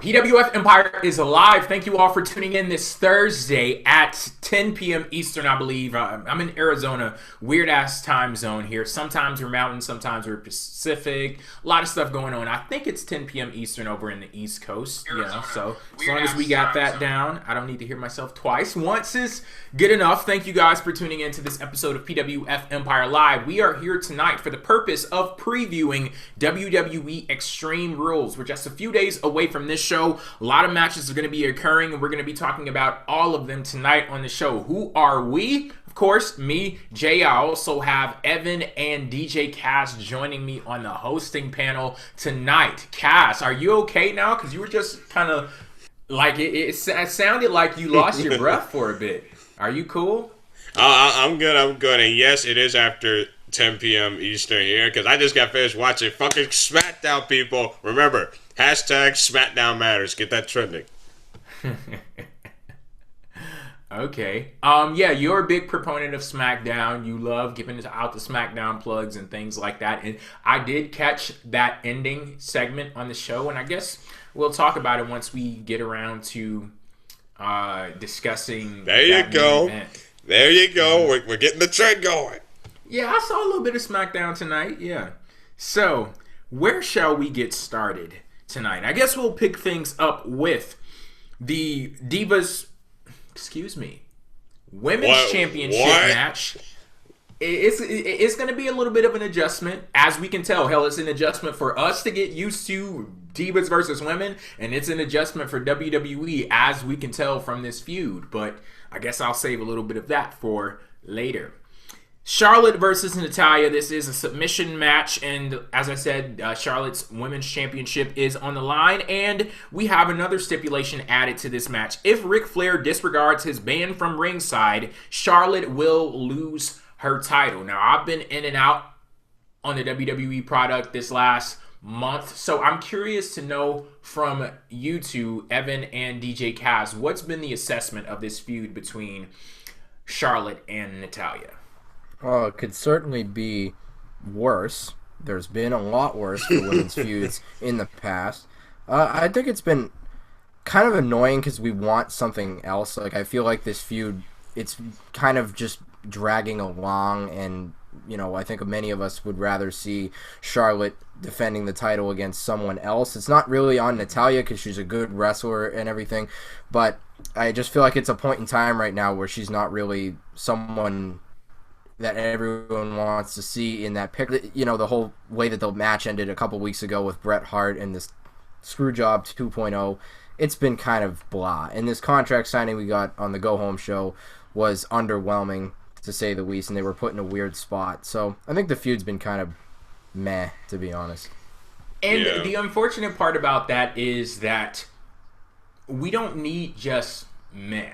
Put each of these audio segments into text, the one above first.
PWF Empire is alive. Thank you all for tuning in this Thursday at 10 p.m. Eastern, I believe. I'm in Arizona, weird-ass time zone here. Sometimes we're Mountain, sometimes we're Pacific. A lot of stuff going on. I think it's 10 p.m. Eastern over in the East Coast. Arizona, so as long as we got that down, I don't need to hear myself twice. Once is good enough. Thank you guys for tuning in to this episode of PWF Empire Live. We are here tonight for the purpose of previewing WWE Extreme Rules. We're just a few days away from this show. A lot of matches are going to be occurring, and we're going to be talking about all of them tonight on the show. Who are we? Of course, me, Jay. I also have Evan and DJ Cass joining me on the hosting panel tonight. Cass, are you okay now? Because you were just kind of like, it sounded like you lost your breath for a bit. Are you cool? I'm good. And yes, it is after 10 p.m. Eastern here, because I just got finished watching fucking SmackDown, people. Remember, hashtag SmackDown matters. Get that trending. Okay. Yeah, you're a big proponent of SmackDown. You love giving out the SmackDown plugs and things like that. And I did catch that ending segment on the show, and I guess we'll talk about it once we get around to discussing. There you go. There you go. We're getting the trend going. Yeah, I saw a little bit of SmackDown tonight. Yeah. So, where shall we get started tonight? I guess we'll pick things up with the Divas, Women's Championship match. It's going to be a little bit of an adjustment, as we can tell. Hell, it's an adjustment for us to get used to Divas versus women, and it's an adjustment for WWE, as we can tell from this feud. But I guess I'll save a little bit of that for later. Charlotte versus Natalya. This is a submission match, and as I said, Charlotte's Women's Championship is on the line, and we have another stipulation added to this match. If Ric Flair disregards his ban from ringside, Charlotte will lose her title. Now, I've been in and out on the WWE product this last month, so I'm curious to know from you two, Evan and DJ Kaz, what's been the assessment of this feud between Charlotte and Natalya? Oh, it could certainly be worse. There's been a lot worse for women's feuds in the past. I think it's been kind of annoying because we want something else. Like, I feel like this feud, it's kind of just dragging along, and, you know, I think many of us would rather see Charlotte defending the title against someone else. It's not really on Natalya because she's a good wrestler and everything, but I just feel like it's a point in time right now where she's not really someone that everyone wants to see in that pick. You know, the whole way that the match ended a couple weeks ago with Bret Hart and this Screwjob 2.0, it's been kind of blah. And this contract signing we got on the Go Home show was underwhelming, to say the least, and they were put in a weird spot. So I think the feud's been kind of meh, to be honest. And the unfortunate part about that is that we don't need just meh.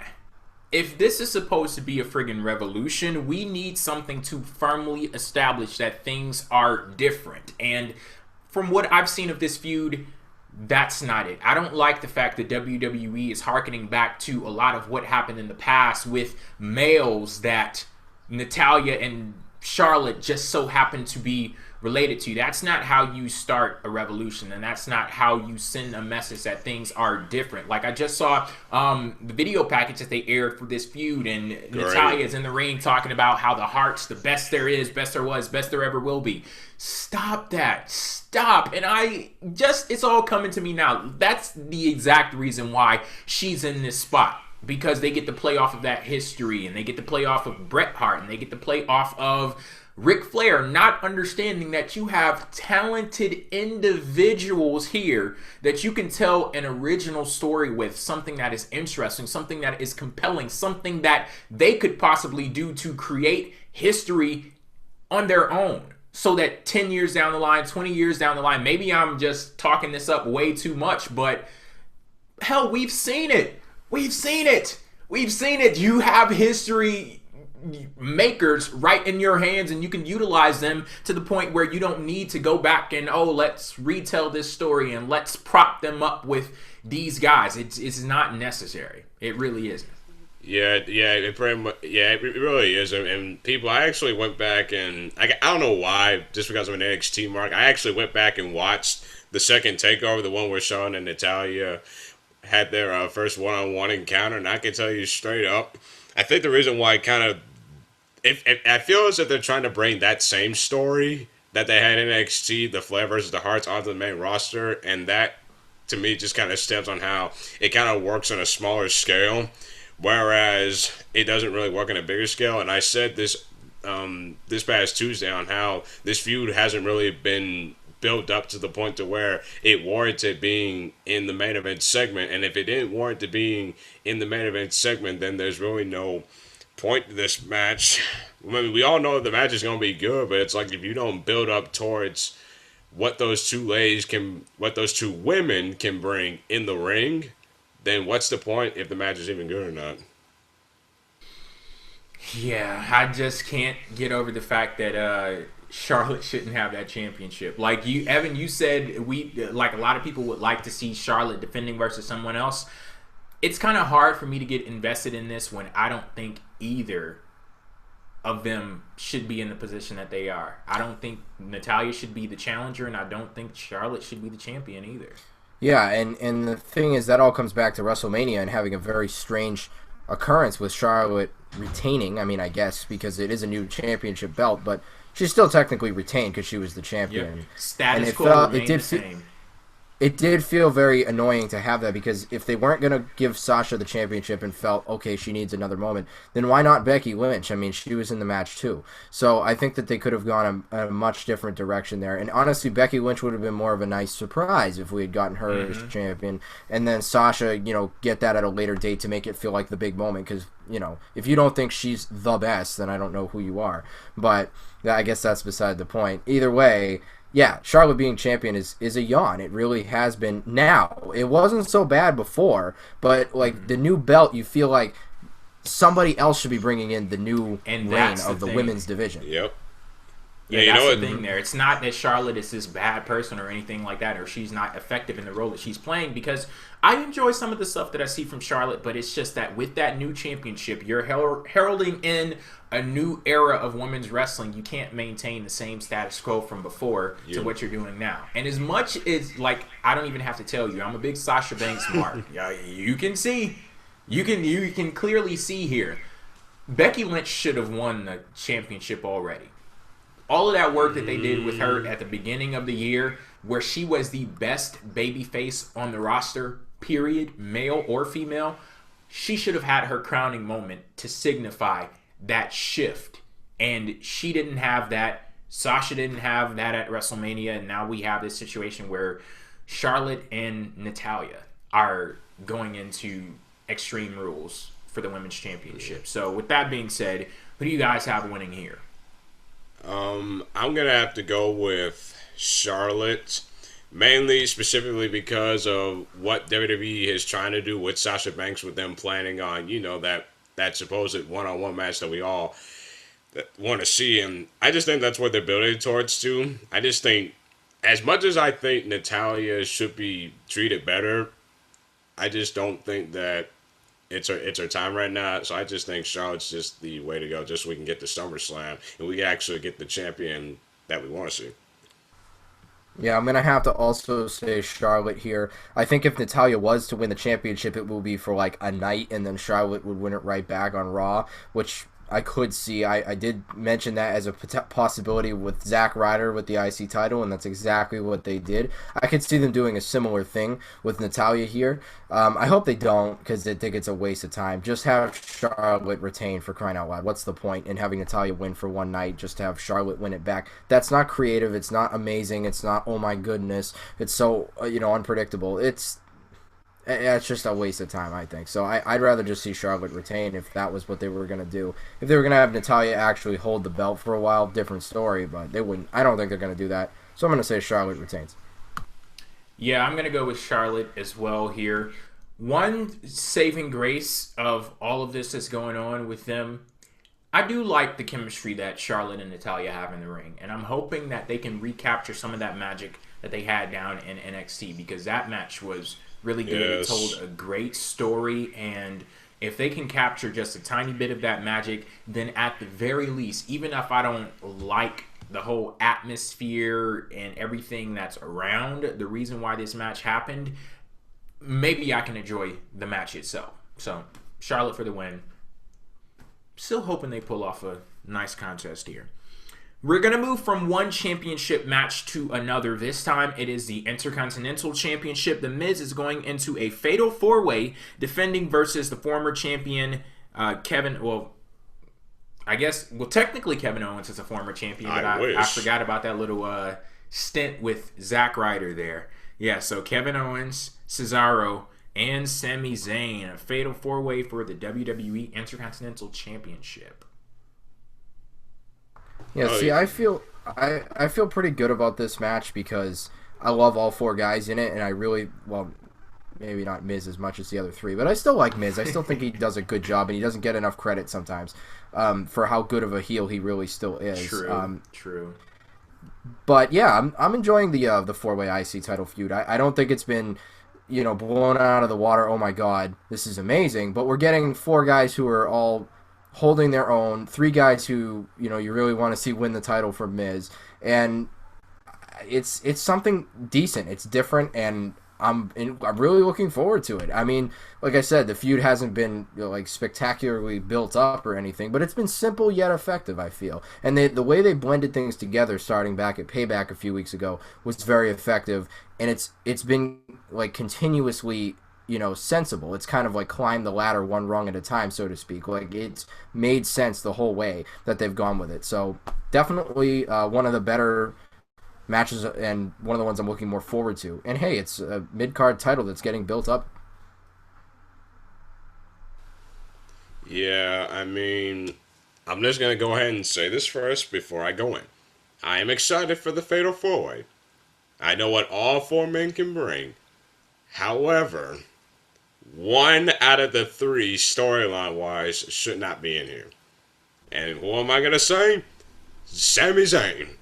If this is supposed to be a friggin' revolution, we need something to firmly establish that things are different. And from what I've seen of this feud, that's not it. I don't like the fact that WWE is hearkening back to a lot of what happened in the past with males that Natalya and Charlotte just so happen to be related to. That's not how you start a revolution, and that's not how you send a message that things are different. Like, I just saw the video package that they aired for this feud, and Natalya is in the ring talking about how the Heart's the best there is, best there was, best there ever will be. Stop that. Stop. And it's all coming to me now. That's the exact reason why she's in this spot. Because they get to play off of that history, and they get to play off of Bret Hart, and they get to play off of Ric Flair, not understanding that you have talented individuals here that you can tell an original story with, something that is interesting, something that is compelling, something that they could possibly do to create history on their own. So that 10 years down the line, 20 years down the line, maybe I'm just talking this up way too much, but hell, we've seen it. We've seen it. We've seen it. You have history makers right in your hands, and you can utilize them to the point where you don't need to go back and, let's retell this story and let's prop them up with these guys. It's not necessary. It really isn't. It really is. And people, I actually went back and I don't know why, just because I'm an NXT mark, I actually went back and watched the second takeover, the one where Shawn and Natalya had their first one-on-one encounter, and I can tell you straight up, I think the reason why if I feel as if they're trying to bring that same story that they had in NXT, the Flair versus the Hearts, onto the main roster, and that to me just kind of stems on how it kind of works on a smaller scale, whereas it doesn't really work on a bigger scale. And I said this this past Tuesday on how this feud hasn't really been built up to the point to where it warranted being in the main event segment, and if it didn't warrant it being in the main event segment, then there's really no point to this match. I mean, we all know the match is going to be good, but it's like if you don't build up towards what those two women can bring in the ring, then what's the point if the match is even good or not? Yeah, I just can't get over the fact that Charlotte shouldn't have that championship. Like you, Evan, you said a lot of people would like to see Charlotte defending versus someone else. It's kind of hard for me to get invested in this when I don't think either of them should be in the position that they are. I don't think Natalya should be the challenger, and I don't think Charlotte should be the champion either. Yeah, and the thing is, that all comes back to WrestleMania and having a very strange occurrence with Charlotte retaining. I mean, I guess because it is a new championship belt, but she's still technically retained because she was the champion. Yep. Status quo remained the same. It did feel very annoying to have that, because if they weren't going to give Sasha the championship and felt, okay, she needs another moment, then why not Becky Lynch? I mean, she was in the match too. So I think that they could have gone a much different direction there. And honestly, Becky Lynch would have been more of a nice surprise if we had gotten her as champion. And then Sasha, get that at a later date to make it feel like the big moment. Because, if you don't think she's the best, then I don't know who you are. But I guess that's beside the point. Either way, yeah, Charlotte being champion is a yawn. It really has been now. It wasn't so bad before, but the new belt, you feel like somebody else should be bringing in the new reign of the women's division. Yep. Yeah, that's the thing there. It's not that Charlotte is this bad person or anything like that, or she's not effective in the role that she's playing, because I enjoy some of the stuff that I see from Charlotte, but it's just that with that new championship, you're heralding in a new era of women's wrestling. You can't maintain the same status quo from before to what you're doing now. And as much as, I don't even have to tell you, I'm a big Sasha Banks mark. Yeah, you can see. You can clearly see here. Becky Lynch should have won the championship already. All of that work that they did with her at the beginning of the year, where she was the best babyface on the roster, period, male or female, she should have had her crowning moment to signify that shift. And she didn't have that. Sasha didn't have that at WrestleMania. And now we have this situation where Charlotte and Natalya are going into Extreme Rules for the Women's Championship. So with that being said, who do you guys have winning here? I'm going to have to go with Charlotte, mainly specifically because of what WWE is trying to do with Sasha Banks, with them planning on, that supposed one-on-one match that we all want to see. And I just think that's what they're building towards too. I just think, as much as I think Natalya should be treated better, I just don't think that it's her time right now. So I just think Charlotte's just the way to go, just so we can get to SummerSlam and we can actually get the champion that we want to see. Yeah, I'm going to have to also say Charlotte here. I think if Natalya was to win the championship, it will be for a night, and then Charlotte would win it right back on Raw, which I could see. I did mention that as a possibility with Zack Ryder with the IC title, and that's exactly what they did. I could see them doing a similar thing with Natalya here. I hope they don't, because I think it's a waste of time. Just have Charlotte retain, for crying out loud. What's the point in having Natalya win for one night, just to have Charlotte win it back? That's not creative. It's not amazing. It's not, oh my goodness. It's so, unpredictable. It's just a waste of time, I think. So I'd rather just see Charlotte retain if that was what they were going to do. If they were going to have Natalya actually hold the belt for a while, different story, but they wouldn't. I don't think they're going to do that. So I'm going to say Charlotte retains. Yeah, I'm going to go with Charlotte as well here. One saving grace of all of this that's going on with them, I do like the chemistry that Charlotte and Natalya have in the ring, and I'm hoping that they can recapture some of that magic that they had down in NXT, because that match was really good. Yes. It told a great story, and if they can capture just a tiny bit of that magic, then at the very least, even if I don't like the whole atmosphere and everything that's around the reason why this match happened, maybe I can enjoy the match itself. So, Charlotte for the win. Still hoping they pull off a nice contest here. We're going to move from one championship match to another. This time, it is the Intercontinental Championship. The Miz is going into a fatal four-way, defending versus the former champion, Kevin... Well, technically Kevin Owens is a former champion, but I forgot about that little stint with Zack Ryder there. Yeah, so Kevin Owens, Cesaro, and Sami Zayn, a fatal four-way for the WWE Intercontinental Championship. Yeah, I feel pretty good about this match because I love all four guys in it, and I really, well, maybe not Miz as much as the other three, but I still like Miz. I still think he does a good job, and he doesn't get enough credit sometimes for how good of a heel he really still is. True. But yeah, I'm enjoying the four-way IC title feud. I don't think it's been, blown out of the water. Oh my God, this is amazing. But we're getting four guys who are all holding their own. Three guys who you really want to see win the title from Miz, and it's something decent. It's different, and I'm really looking forward to it. I mean, like I said, the feud hasn't been spectacularly built up or anything, but it's been simple yet effective, I feel. And the way they blended things together, starting back at Payback a few weeks ago, was very effective. And it's been continuously sensible. It's kind of climbed the ladder one rung at a time, so to speak. It's made sense the whole way that they've gone with it. So definitely one of the better matches and one of the ones I'm looking more forward to. And hey, it's a mid-card title that's getting built up. Yeah, I mean, I'm just going to go ahead and say this first before I go in. I am excited for the Fatal 4-Way. I know what all four men can bring. However, one out of the three, storyline-wise, should not be in here. And who am I going to say? Sami Zayn.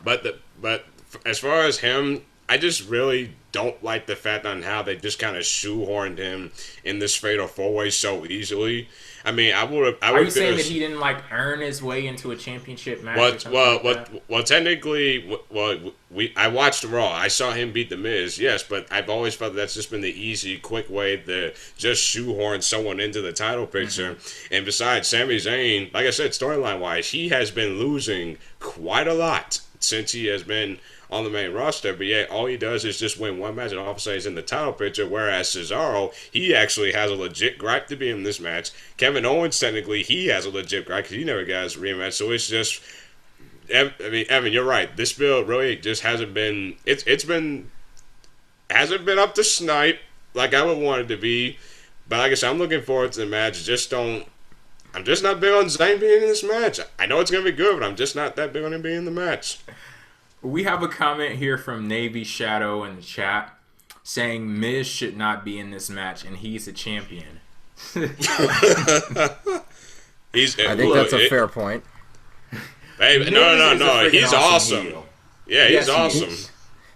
But as far as him, I just really don't like the fact on how they just kind of shoehorned him in this fatal four-way so easily. I mean, I would. Are you saying that he didn't earn his way into a championship match? Well, technically, I watched Raw. I saw him beat The Miz, yes, but I've always felt that's just been the easy, quick way to just shoehorn someone into the title picture. Mm-hmm. And besides, Sami Zayn, like I said, storyline-wise, he has been losing quite a lot since he has been on the main roster, but yet all he does is just win one match and all of a sudden he's in the title picture, whereas Cesaro, he actually has a legit gripe to be in this match. Kevin Owens, technically, he has a legit gripe because he never got his rematch, so it's just, I mean, Evan, you're right. This build really just hasn't been, hasn't been up to snipe like I would want it to be, but like I said, I'm looking forward to the match. I'm just not big on Zayn being in this match. I know it's going to be good, but I'm just not that big on him being in the match. We have a comment here from Navy Shadow in the chat saying Miz should not be in this match and he's a champion. I think that's a fair point. Baby, no. He's awesome. Heel. Yeah, he's awesome.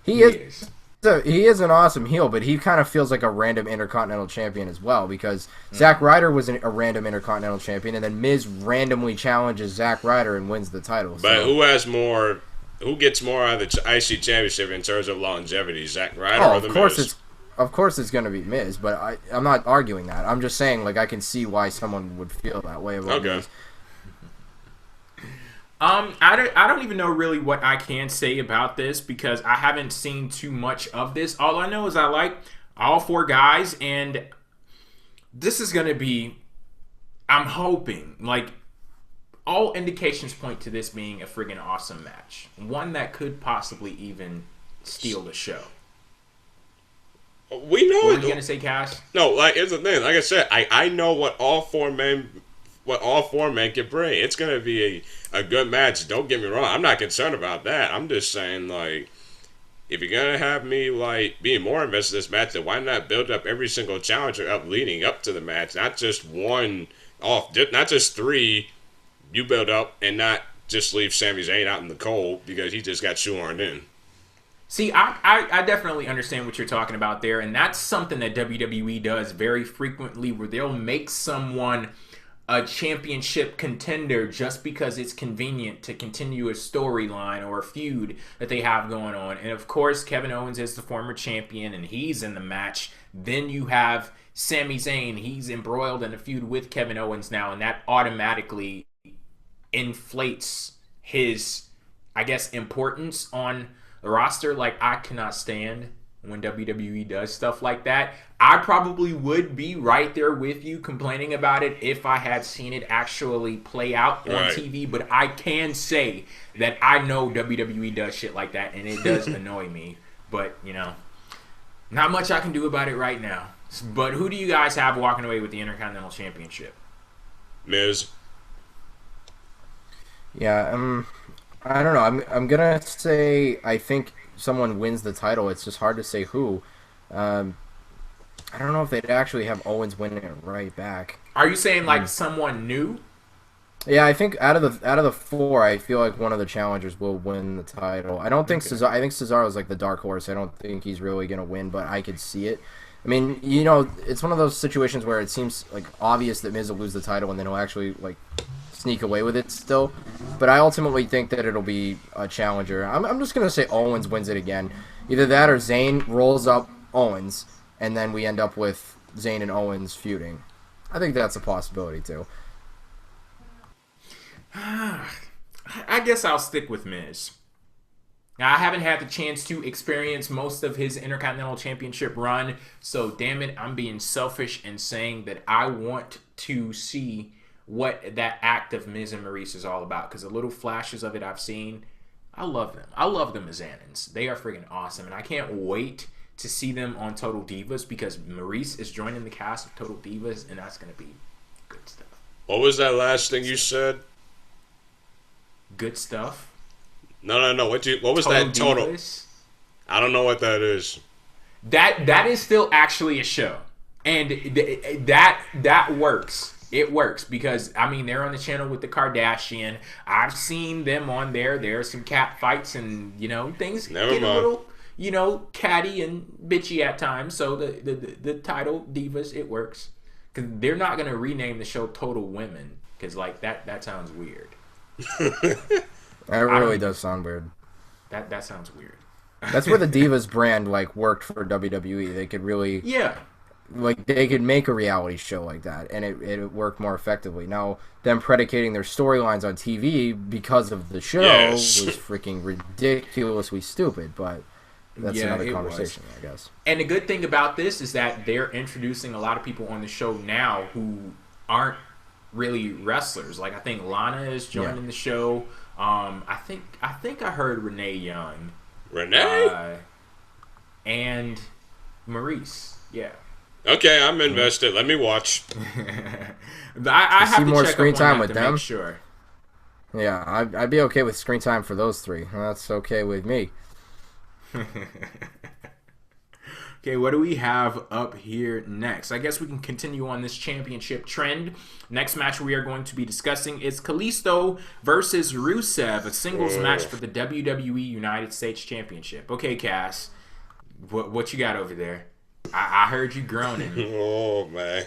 He is an awesome heel, but he kind of feels like a random Intercontinental Champion as well because Zack Ryder was a random Intercontinental Champion and then Miz randomly challenges Zack Ryder and wins the title. But who gets more out of the IC Championship in terms of longevity, Zack Ryder or the Miz? Of course it's going to be Miz, but I'm not arguing that. I'm just saying, I can see why someone would feel that way about Miz. I don't even know really what I can say about this because I haven't seen too much of this. All I know is I like all four guys, and this is going to be, I'm hoping, all indications point to this being a friggin' awesome match. One that could possibly even steal the show. We know what are you going to say, Cash? No, here's the thing. Like I said, I know what all four men can bring. It's going to be a good match. Don't get me wrong. I'm not concerned about that. I'm just saying, if you're going to have me, being more invested in this match, then why not build up every single challenger up leading up to the match? Not just one off, not just three you build up and not just leave Sami Zayn out in the cold because he just got shoehorned in. See, I definitely understand what you're talking about there, and that's something that WWE does very frequently where they'll make someone a championship contender just because it's convenient to continue a storyline or a feud that they have going on. And of course, Kevin Owens is the former champion and he's in the match. Then you have Sami Zayn. He's embroiled in a feud with Kevin Owens now, and that automatically inflates his, I guess, importance on the roster. Like, I cannot stand when WWE does stuff like that. I probably would be right there with you complaining about it if I had seen it actually play out on TV, but I can say that I know WWE does shit like that, and it does annoy me. But, you know, not much I can do about it right now. But who do you guys have walking away with the Intercontinental Championship? Miz. Yeah, I don't know. I'm gonna say I think someone wins the title. It's just hard to say who. I don't know if they'd actually have Owens winning it right back. Are you saying like someone new? Yeah, I think out of the four, I feel like one of the challengers will win the title. I don't think Cesaro. I think Cesaro's like the dark horse. I don't think he's really gonna win, but I could see it. I mean, you know, it's one of those situations where it seems like obvious that Miz will lose the title, and then he'll actually like sneak away with it still. But I ultimately think that it'll be a challenger. I'm just gonna say Owens wins it again. Either that or Zayn rolls up Owens, and then we end up with Zayn and Owens feuding. I think that's a possibility too. I guess I'll stick with Miz. Now, I haven't had the chance to experience most of his Intercontinental Championship run, so damn it, I'm being selfish and saying that I want to see what that act of Miz and Maryse is all about, because the little flashes of it I've seen, I love them. I love them as Annans. They are freaking awesome, and I can't wait to see them on Total Divas, because Maryse is joining the cast of Total Divas, and that's going to be good stuff. What was that last thing you said? Good stuff. No. What was Total that total? Divas? I don't know what that is. That is still actually a show, and that works. It works because, I mean, they're on the channel with the Kardashian. I've seen them on there. There are some cat fights and, you know, things get a little, you know, catty and bitchy at times. So the title Divas, it works. Because they're not going to rename the show Total Women, because, like, that sounds weird. That really does sound weird. That sounds weird. That's where the Divas brand, like, worked for WWE. They could really... Yeah. Like, they could make a reality show like that, and it worked more effectively. Now, them predicating their storylines on TV because of the show was freaking ridiculously stupid, but that's another conversation, I guess. And the good thing about this is that they're introducing a lot of people on the show now who aren't really wrestlers. Like, I think Lana is joining the show. I think I heard Renee Young. Renee? And Maryse, yeah. Okay, I'm invested. Let me watch. I have see to more check screen up on time that with to them. make sure. Yeah, I'd be okay with screen time for those three. That's okay with me. Okay, what do we have up here next? I guess we can continue on this championship trend. Next match we are going to be discussing is Kalisto versus Rusev, a singles match for the WWE United States Championship. Okay, Cass, what you got over there? I heard you groaning. Oh, man.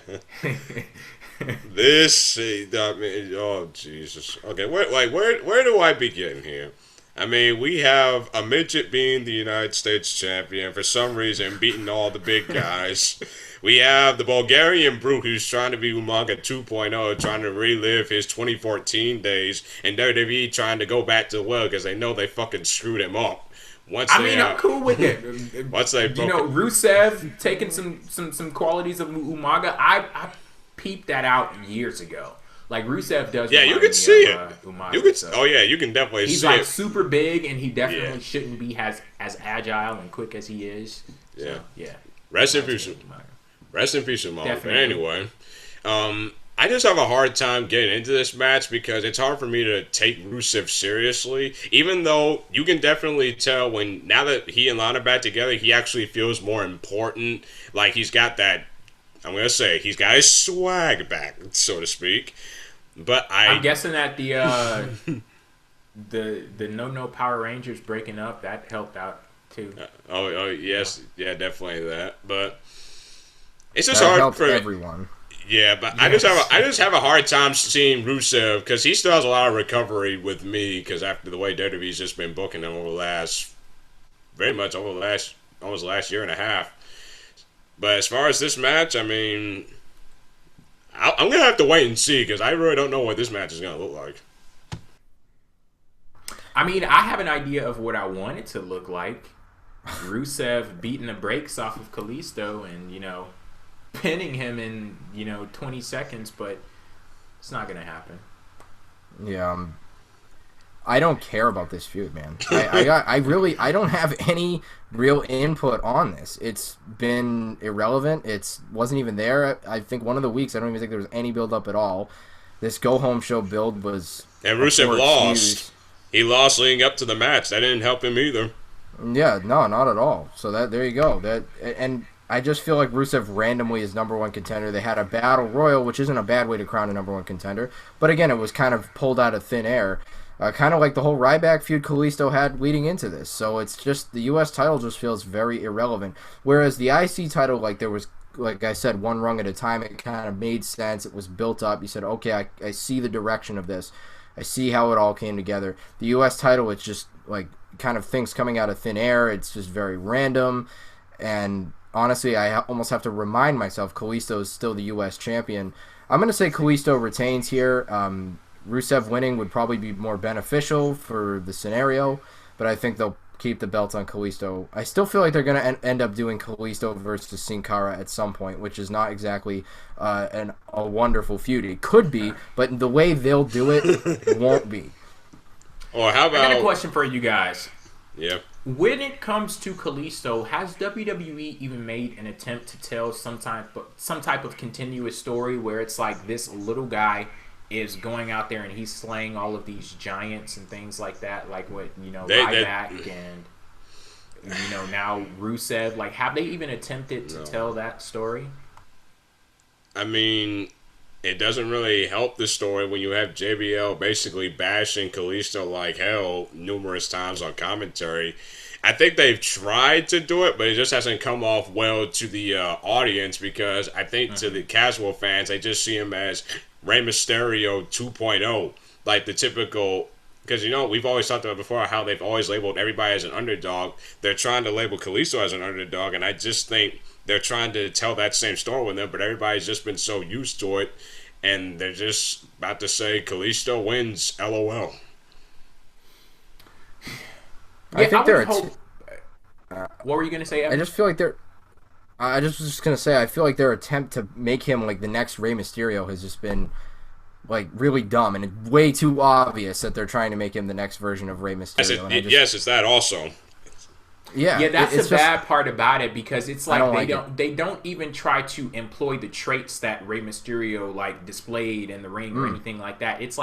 Oh, Jesus. Okay, where do I begin here? I mean, we have a midget being the United States champion, for some reason beating all the big guys. We have the Bulgarian Brute who's trying to be Umaga 2.0, trying to relive his 2014 days, and WWE trying to go back to the well because they know they fucking screwed him up. I'm cool with it. Once they Rusev taking some qualities of Umaga. I peeped that out years ago. Like, Rusev does. Yeah, you can see it. Umaga, you can definitely see it. He's like super big, and he definitely shouldn't be as agile and quick as he is. So, Rest in peace, Umaga. But anyway, I just have a hard time getting into this match because it's hard for me to take Rusev seriously. Even though you can definitely tell now that he and Lana back together, he actually feels more important. Like, he's got that. I'm gonna say he's got his swag back, so to speak. But I'm guessing that the No Power Rangers breaking up, that helped out too. Yes, yeah, definitely that. But it's just hard for everyone. Yeah, but Yes. I just have a hard time seeing Rusev because he still has a lot of recovery with me because after the way WWE's just been booking him over the last almost last year and a half. But as far as this match, I mean, I'm gonna have to wait and see because I really don't know what this match is gonna look like. I mean, I have an idea of what I want it to look like. Rusev beating the brakes off of Kalisto and, pinning him in, 20 seconds, but it's not going to happen. Yeah, I don't care about this feud, man. I don't have any real input on this. It's been irrelevant. It wasn't even there. I think one of the weeks, I don't even think there was any build up at all. This go home show build was. And Rusev lost. He lost leading up to the match. That didn't help him either. Yeah, no, not at all. So there you go. And I just feel like Rusev randomly is number one contender. They had a battle royal, which isn't a bad way to crown a number one contender. But again, it was kind of pulled out of thin air. Kind of like the whole Ryback feud Kalisto had leading into this. So it's just the U.S. title just feels very irrelevant. Whereas the IC title, there was, like I said, one rung at a time. It kind of made sense. It was built up. You said, okay, I see the direction of this. I see how it all came together. The U.S. title, it's just kind of things coming out of thin air. It's just very random. And honestly, I almost have to remind myself Kalisto is still the U.S. champion. I'm going to say Kalisto retains here. Rusev winning would probably be more beneficial for the scenario, but I think they'll keep the belt on Kalisto. I still feel like they're going to end up doing Kalisto versus Sin Cara at some point, which is not exactly a wonderful feud. It could be, but the way they'll do it won't be. Or how about... I got a question for you guys. Yeah. When it comes to Kalisto, has WWE even made an attempt to tell some type of continuous story where it's like this little guy is going out there and he's slaying all of these giants and things like that, like what Ryback and now Rusev? Have they even attempted to tell that story? I mean, it doesn't really help the story when you have JBL basically bashing Kalisto like hell numerous times on commentary. I think they've tried to do it, but it just hasn't come off well to the audience because I think to the casual fans, they just see him as Rey Mysterio 2.0, like the typical. Because, we've always talked about before how they've always labeled everybody as an underdog. They're trying to label Kalisto as an underdog, and I just think they're trying to tell that same story with them, but everybody's just been so used to it, and they're just about to say Kalisto wins, LOL. I think they're. What were you gonna say, Evan? I just feel like they're. I just was just gonna say I feel like their attempt to make him the next Rey Mysterio has just been really dumb and way too obvious that they're trying to make him the next version of Rey Mysterio. Yes, it's that also. Yeah, that's the bad part about it because it's they don't even try to employ the traits that Rey Mysterio displayed in the ring or anything like that. It's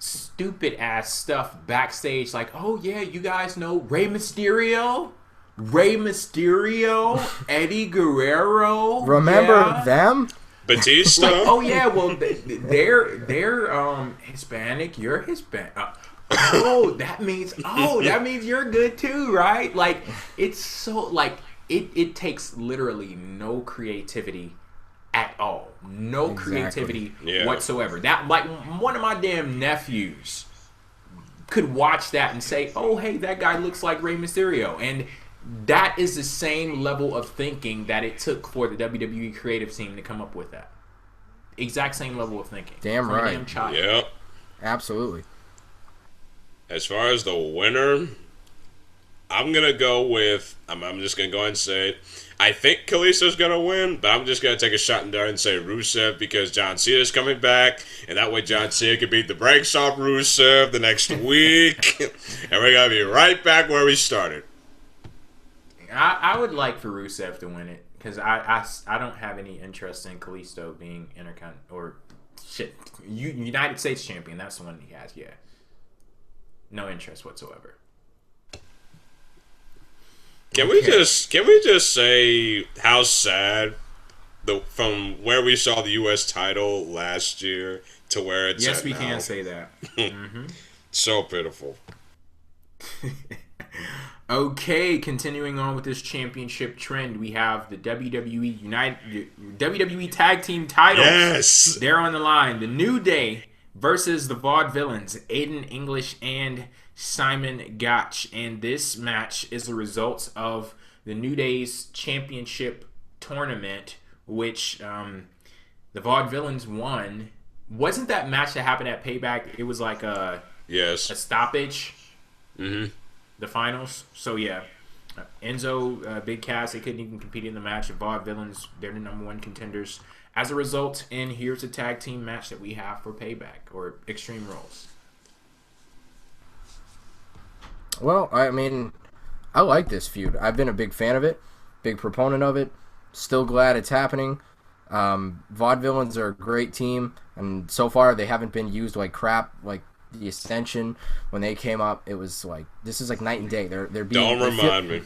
stupid ass stuff backstage, oh yeah, you guys know Rey Mysterio, Eddie Guerrero. Remember them? Batista. Oh yeah, well they're Hispanic. You're Hispanic. That means you're good too, right? It's so it takes literally no creativity at all. No creativity whatsoever. That one of my damn nephews could watch that and say, "Oh, hey, that guy looks like Rey Mysterio." And that is the same level of thinking that it took for the WWE creative team to come up with that. Exact same level of thinking. Damn right. Damn child. Yep. Absolutely. As far as the winner, I'm going to go with, I'm just going to go ahead and say it. I think Kalisto's going to win, but I'm just going to take a shot in there and say Rusev because John Cena's coming back, and that way John Cena can beat the brakes off Rusev the next week, and we're going to be right back where we started. I would like for Rusev to win it because I don't have any interest in Kalisto being United States champion. That's the one he has, yeah. No interest whatsoever. Can we just say how sad from where we saw the U.S. title last year to where it's yes, at we now? can say that. So pitiful. Okay, continuing on with this championship trend, we have the WWE Tag Team titles. Yes! They're on the line. The New Day versus the Vaudevillains, Aiden English and Simon Gotch. And this match is a result of the New Day's championship tournament, which the Vaudevillains won. Wasn't that match that happened at Payback? It was like a stoppage. Mm-hmm. The finals. So yeah, Enzo, Big Cass, they couldn't even compete in the match. The Vaudevillains, they're the #1 contenders as a result. And here's a tag team match that we have for Payback or Extreme Rules. Well, I mean, I like this feud. I've been a big fan of it, big proponent of it. Still glad it's happening. Vaudevillains are a great team, and so far they haven't been used like crap. Like the Ascension, when they came up, it was like, this is like night and day. They're being, don't remind me.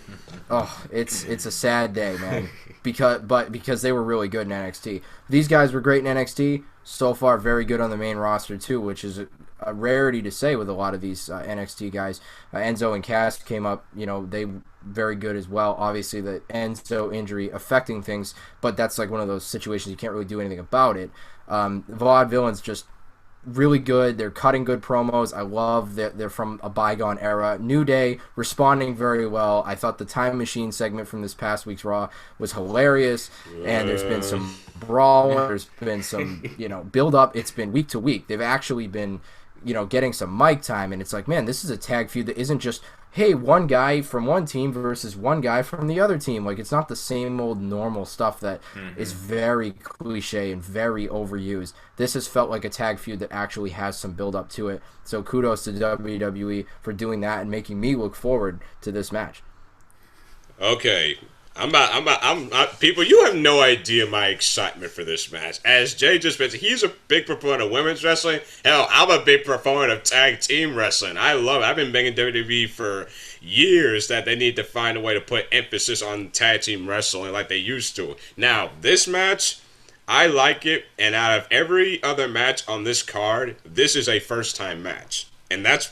Oh, it's a sad day, man. Because they were really good in NXT. These guys were great in NXT. So far, very good on the main roster too, which is a rarity to say with a lot of these NXT guys. Enzo and Cass came up, they very good as well. Obviously, the Enzo injury affecting things, but that's like one of those situations you can't really do anything about it. Vaudevillains just really good. They're cutting good promos. I love that they're from a bygone era. New Day responding very well. I thought the Time Machine segment from this past week's Raw was hilarious, and there's been some brawl. There's been some build up. It's been week to week. They've actually been getting some mic time, and it's like, man, this is a tag feud that isn't just, hey, one guy from one team versus one guy from the other team. Like, it's not the same old normal stuff that is very cliche and very overused. This has felt like a tag feud that actually has some build up to it. So kudos to WWE for doing that and making me look forward to this match. Okay. People, you have no idea my excitement for this match. As Jay just mentioned, he's a big proponent of women's wrestling. Hell, I'm a big proponent of tag team wrestling. I love it. I've been begging WWE for years that they need to find a way to put emphasis on tag team wrestling like they used to. Now, this match, I like it, and out of every other match on this card, this is a first-time match. And that's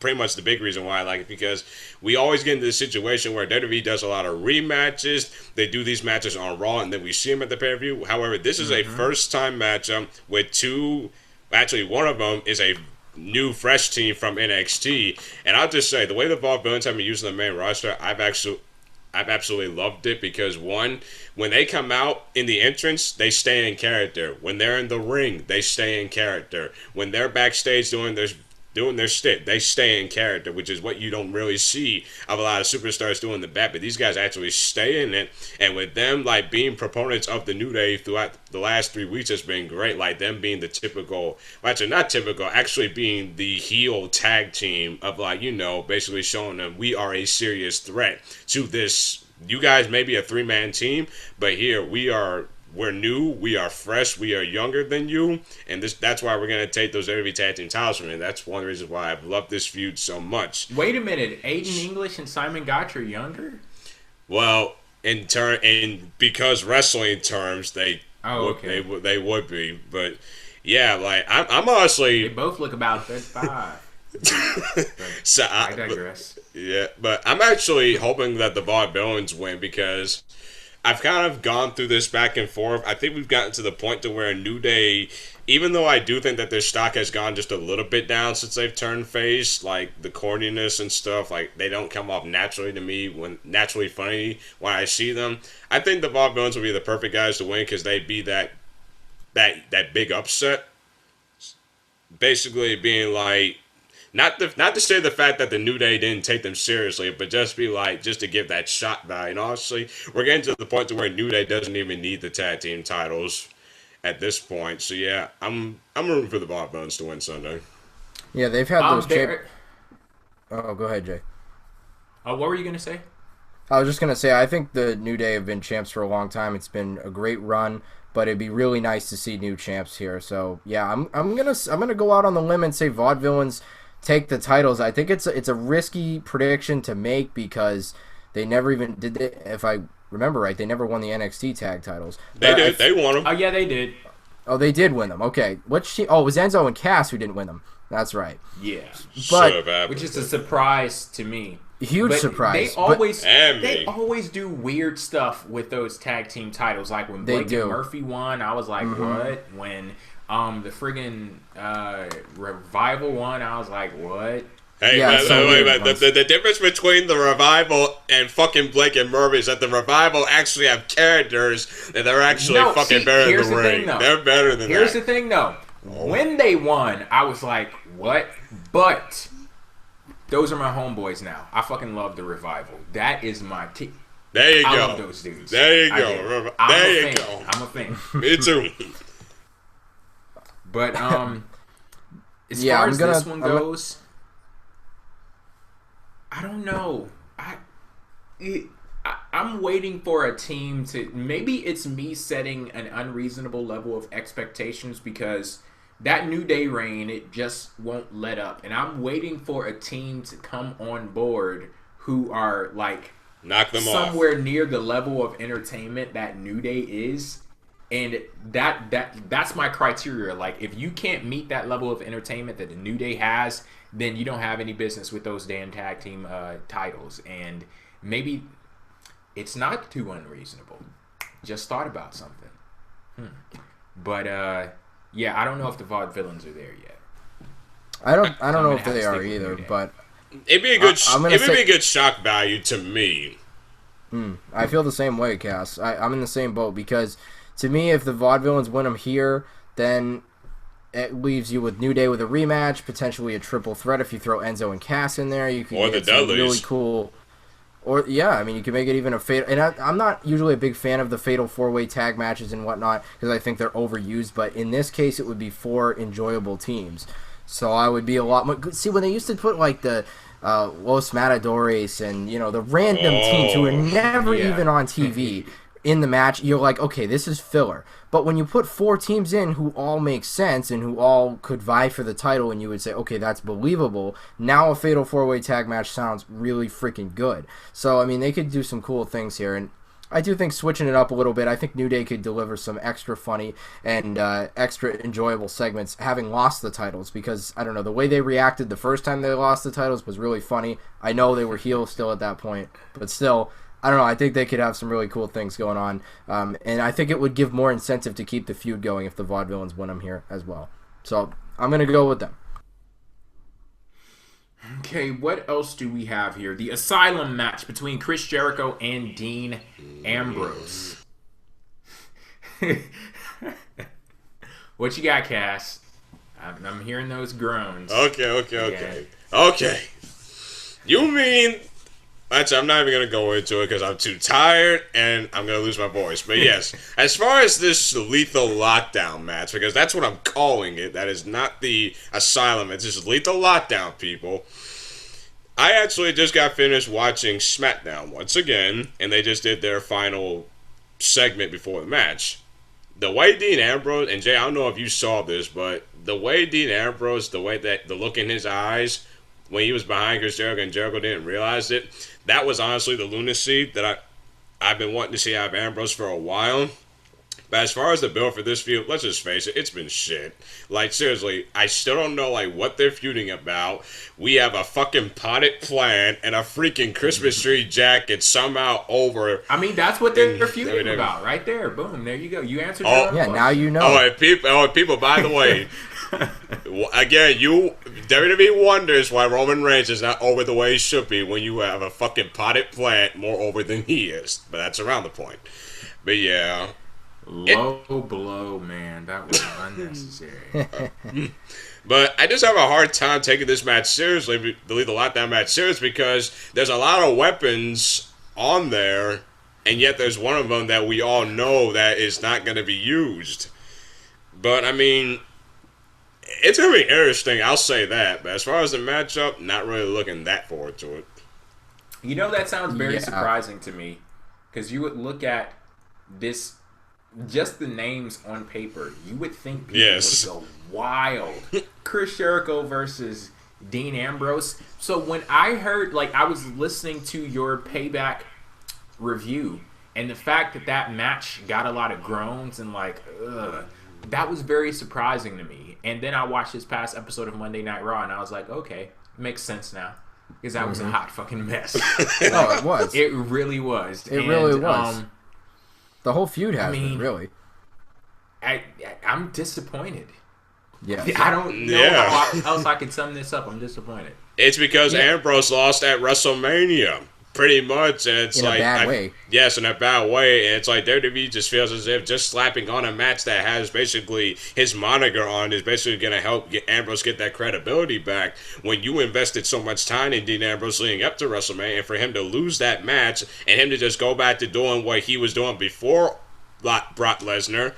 pretty much the big reason why I like it, because we always get into this situation where WWE does a lot of rematches. They do these matches on Raw, and then we see them at the pay-per-view. However, this is a first-time matchup with two. Actually, one of them is a new, fresh team from NXT. And I'll just say, the way the Vaudevillains have been using the main roster, I've absolutely loved it, because one, when they come out in the entrance, they stay in character. When they're in the ring, they stay in character. When they're backstage doing their shit, they stay in character, which is what you don't really see of a lot of superstars doing the back, but these guys actually stay in it. And with them like being proponents of the New Day throughout the last 3 weeks has been great. Like them being the typical, well, actually not typical, actually being the heel tag team of basically showing them we are a serious threat to this. You guys may be a 3-man team, but here we're new, we are fresh, we are younger than you, and that's why we're going to take those WWE Tag Team titles from you. That's one of the reasons why I've loved this feud so much. Wait a minute, Aiden English and Simon Gotch are younger? Well, because wrestling terms, they would be, but yeah, like I'm honestly, they both look about 35. So I digress. But I'm actually hoping that the Vaudevillains win, because I've kind of gone through this back and forth. I think we've gotten to the point to where New Day, even though I do think that their stock has gone just a little bit down since they've turned face, like the corniness and stuff, like they don't come off naturally to me, naturally funny when I see them. I think the Vaudevillains will be the perfect guys to win, because they'd be that big upset. Basically being like, Not to say the fact that the New Day didn't take them seriously, but just to give that shot value. And honestly, we're getting to the point to where New Day doesn't even need the tag team titles at this point. So yeah, I'm rooting for the Vaudevillains to win Sunday. Yeah, they've had those. Oh, go ahead, Jay. What were you gonna say? I was just gonna say, I think the New Day have been champs for a long time. It's been a great run, but it'd be really nice to see new champs here. So yeah, I'm gonna go out on the limb and say Vaudevillains take the titles. I think it's a risky prediction to make, because they never even did it. If I remember right, they never won the NXT tag titles. They did. They won them. Oh yeah, they did. Oh, they did win them. Okay, which team? Oh, it was Enzo and Cass who didn't win them. That's right. Yeah, but which is a surprise to me. Huge surprise. They always do weird stuff with those tag team titles. Like when Blake and Murphy won, I was like, what? When the friggin' Revival won, I was like, what? Hey, the difference between the Revival and fucking Blake and Murphy is that the Revival actually have characters that they're actually better in the ring. They're better than that. Here's the thing, though. When they won, I was like, what? But those are my homeboys now. I fucking love the Revival. That is my team. There you go. I love those dudes. There you go. There you go. I'm a fan. Me too. But as far as this one goes, I don't know. I'm waiting for a team to... Maybe it's me setting an unreasonable level of expectations because that New Day reign, it just won't let up. And I'm waiting for a team to come on board who are like... Knock them somewhere off. Near the level of entertainment that New Day is. And that's my criteria. Like, if you can't meet that level of entertainment that the New Day has, then you don't have any business with those damn tag team titles. And maybe it's not too unreasonable. Just thought about something. But yeah, I don't know if the Vaudevillains are there yet. I don't know if they are either. But it'd be a good be a good shock value to me. I feel the same way, Cass. I'm in the same boat because to me, if the Vaudevillains win them here, then it leaves you with New Day with a rematch, potentially a triple threat. If you throw Enzo and Cass in there, you can get some really cool. Or I mean, you can make it even a fatal. And I'm not usually a big fan of the fatal 4-way tag matches and whatnot because I think they're overused. But in this case, it would be 4 enjoyable teams. So I would be a lot more. See, when they used to put like the Los Matadores and the random teams who are never even on TV. In the match, you're like, okay, this is filler. But when you put 4 teams in who all make sense and who all could vie for the title, and you would say, okay, that's believable, now a fatal 4-way tag match sounds really freaking good. So, I mean, they could do some cool things here. And I do think switching it up a little bit, I think New Day could deliver some extra funny and extra enjoyable segments having lost the titles because, I don't know, the way they reacted the first time they lost the titles was really funny. I know they were heel still at that point, but still... I don't know. I think they could have some really cool things going on. And I think it would give more incentive to keep the feud going if the Vaudevillains win them here as well. So I'm going to go with them. Okay, what else do we have here? The Asylum match between Chris Jericho and Dean Ambrose. What you got, Cass? I'm hearing those groans. Okay. You mean... Actually, I'm not even going to go into it because I'm too tired and I'm going to lose my voice. But yes, as far as this lethal lockdown match, because that's what I'm calling it, that is not the Asylum, it's just lethal lockdown, people. I actually just got finished watching SmackDown once again, and they just did their final segment before the match. The way Dean Ambrose, and Jay, I don't know if you saw this, but the way Dean Ambrose, the look in his eyes when he was behind Chris Jericho and Jericho didn't realize it, that was honestly the lunacy that I've been wanting to see out of Ambrose for a while. But as far as the build for this feud, let's just face it, it's been shit. Like, seriously, I still don't know, what they're feuding about. We have a fucking potted plant and a freaking Christmas tree jacket somehow over... I mean, that's what they're feuding about, right there. Boom, there you go. You answered your own question. Now you know. People, by the way... Again, WWE wonders why Roman Reigns is not over the way he should be when you have a fucking potted plant more over than he is. But that's around the point. But yeah. Low blow, man. That was unnecessary. But I just have a hard time taking this match seriously, the Lethal Lockdown match seriously, because there's a lot of weapons on there, and yet there's one of them that we all know that is not going to be used. But, I mean... It's going to be interesting, I'll say that. But as far as the matchup, not really looking that forward to it. That sounds very surprising to me. Because you would look at this, just the names on paper, you would think people would go wild. Chris Jericho versus Dean Ambrose. So when I heard, I was listening to your Payback review, and the fact that match got a lot of groans and that was very surprising to me. And then I watched this past episode of Monday Night Raw, and I was like, okay, makes sense now. because that was a hot fucking mess. Oh, it was. It really was. Really was. The whole feud has been, really. I'm disappointed. Yeah. I don't know how else I could sum this up. I'm disappointed. It's because Ambrose lost at WrestleMania. Pretty much, and it's in a bad way. Yes, in a bad way, and it's like WWE just feels as if just slapping on a match that has basically his moniker on is basically going to help Ambrose get that credibility back. When you invested so much time in Dean Ambrose leading up to WrestleMania, and for him to lose that match, and him to just go back to doing what he was doing before Brock Lesnar,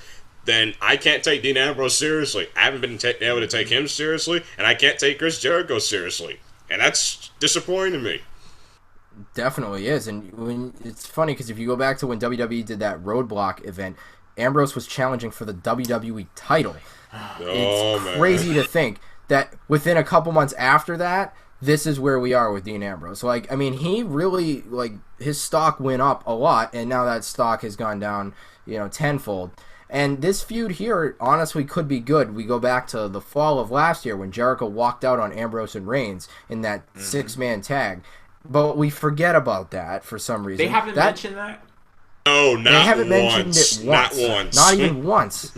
then I can't take Dean Ambrose seriously. I haven't been able to take him seriously, and I can't take Chris Jericho seriously, and that's disappointing to me. Definitely is, and it's funny because if you go back to when WWE did that Roadblock event, Ambrose was challenging for the WWE title. It's crazy to think that within a couple months after that, this is where we are with Dean Ambrose. Like, I mean, he really, like, his stock went up a lot, and now that stock has gone down, tenfold. And this feud here, honestly, could be good. We go back to the fall of last year when Jericho walked out on Ambrose and Reigns in that six-man tag. But we forget about that for some reason. They haven't mentioned that? No, not once. They haven't mentioned it once. Not once. Not even once.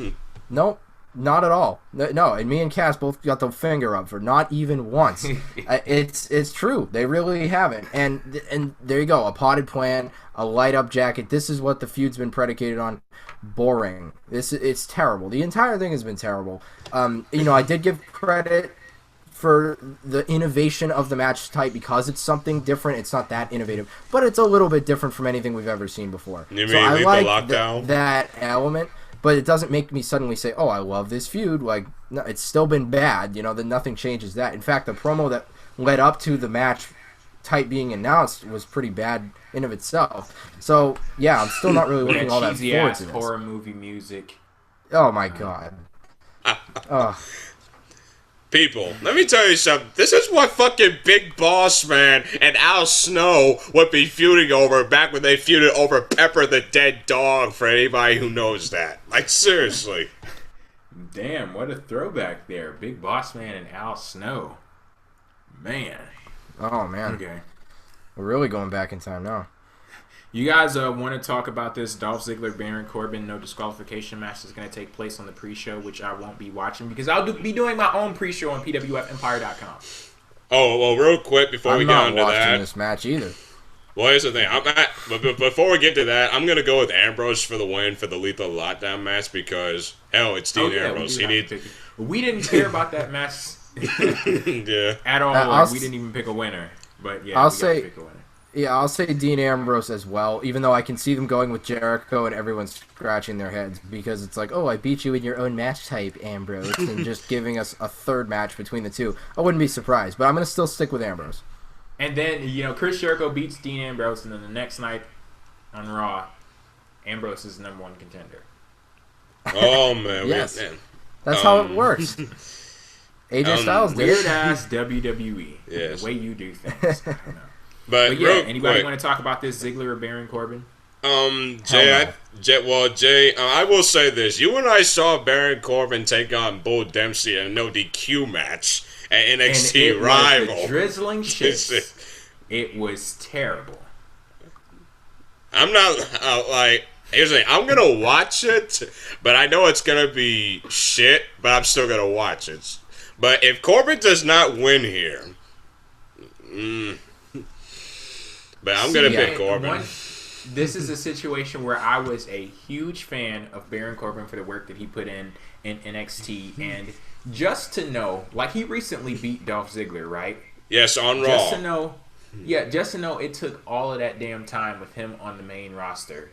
Nope, not at all. No, and me and Cass both got the finger up for not even once. It's true. They really haven't. And there you go. A potted plant, a light-up jacket. This is what the feud's been predicated on. Boring. It's terrible. The entire thing has been terrible. I did give credit for the innovation of the match type because it's something different. It's not that innovative, but it's a little bit different from anything we've ever seen before. You so I like that element, but it doesn't make me suddenly say, oh, I love this feud. Like, no, it's still been bad. Then nothing changes that. In fact, the promo that led up to the match type being announced was pretty bad in of itself. So, yeah, I'm still not really looking all that forward to this. Horror movie music. Oh, my God. People, let me tell you something. This is what fucking Big Boss Man and Al Snow would be feuding over back when they feuded over Pepper the Dead Dog, for anybody who knows that. Like, seriously. Damn, what a throwback there. Big Boss Man and Al Snow. Man. Oh, man. Okay. We're really going back in time now. You guys want to talk about this Dolph Ziggler, Baron Corbin, no disqualification match is going to take place on the pre-show, which I won't be watching because I'll be doing my own pre-show on pwfempire.com. Oh, well, real quick before we get on to that. I'm not watching this match either. Well, here's the thing. But before we get to that, I'm going to go with Ambrose for the win for the Lethal Lockdown match because, hell, it's Dean Ambrose. We didn't care about that match at all. We didn't even pick a winner. But, yeah, we got to pick a winner. Yeah, I'll say Dean Ambrose as well, even though I can see them going with Jericho and everyone's scratching their heads because it's like, oh, I beat you in your own match type, Ambrose, and just giving us a third match between the two. I wouldn't be surprised, but I'm going to still stick with Ambrose. And then, Chris Jericho beats Dean Ambrose, and then the next night on Raw, Ambrose is the number one contender. Oh, man. Yes. That's how it works. AJ Styles did it. Weird-ass WWE. Yes. The way you do things. I don't know. But yeah, anybody want to talk about this Ziggler or Baron Corbin? Jay, I will say this. You and I saw Baron Corbin take on Bull Dempsey in a no DQ match at NXT Rival. Was the drizzling shit. It was terrible. I'm not, here's the thing. I'm going to watch it, but I know it's going to be shit, but I'm still going to watch it. But if Corbin does not win here, but I'm going to pick Corbin. This is a situation where I was a huge fan of Baron Corbin for the work that he put in NXT. And just to know, like he recently beat Dolph Ziggler, right? Yes, on Raw. Just to know it took all of that damn time with him on the main roster.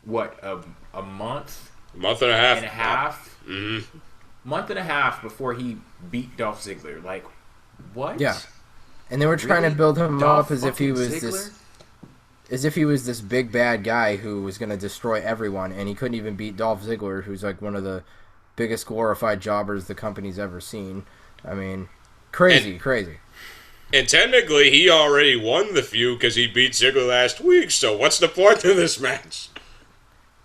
What, a month? A month and a half. Mm-hmm. Month and a half before he beat Dolph Ziggler. Like, what? Yeah. And they were trying to build him up as if he was this big bad guy who was going to destroy everyone, and he couldn't even beat Dolph Ziggler, who's like one of the biggest glorified jobbers the company's ever seen. I mean, crazy. And technically, he already won the feud because he beat Ziggler last week. So what's the point of this match?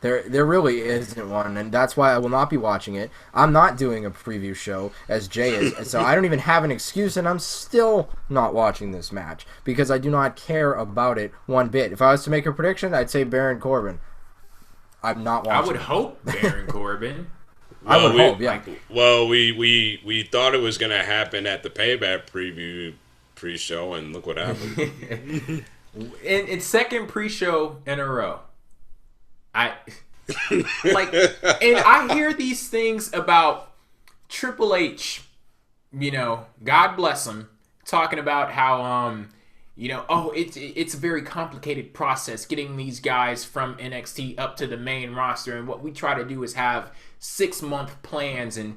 There really isn't one, and that's why I will not be watching it. I'm not doing a preview show, as Jay is, and so I don't even have an excuse, and I'm still not watching this match, because I do not care about it one bit. If I was to make a prediction, I'd say Baron Corbin. I'm not watching I would hope Baron Corbin. I would hope, yeah. Well, we thought it was going to happen at the Payback preview pre-show, and look what happened. in second pre-show in a row. And I hear these things about Triple H, God bless him, talking about how it's a very complicated process getting these guys from NXT up to the main roster, and what we try to do is have 6-month plans, and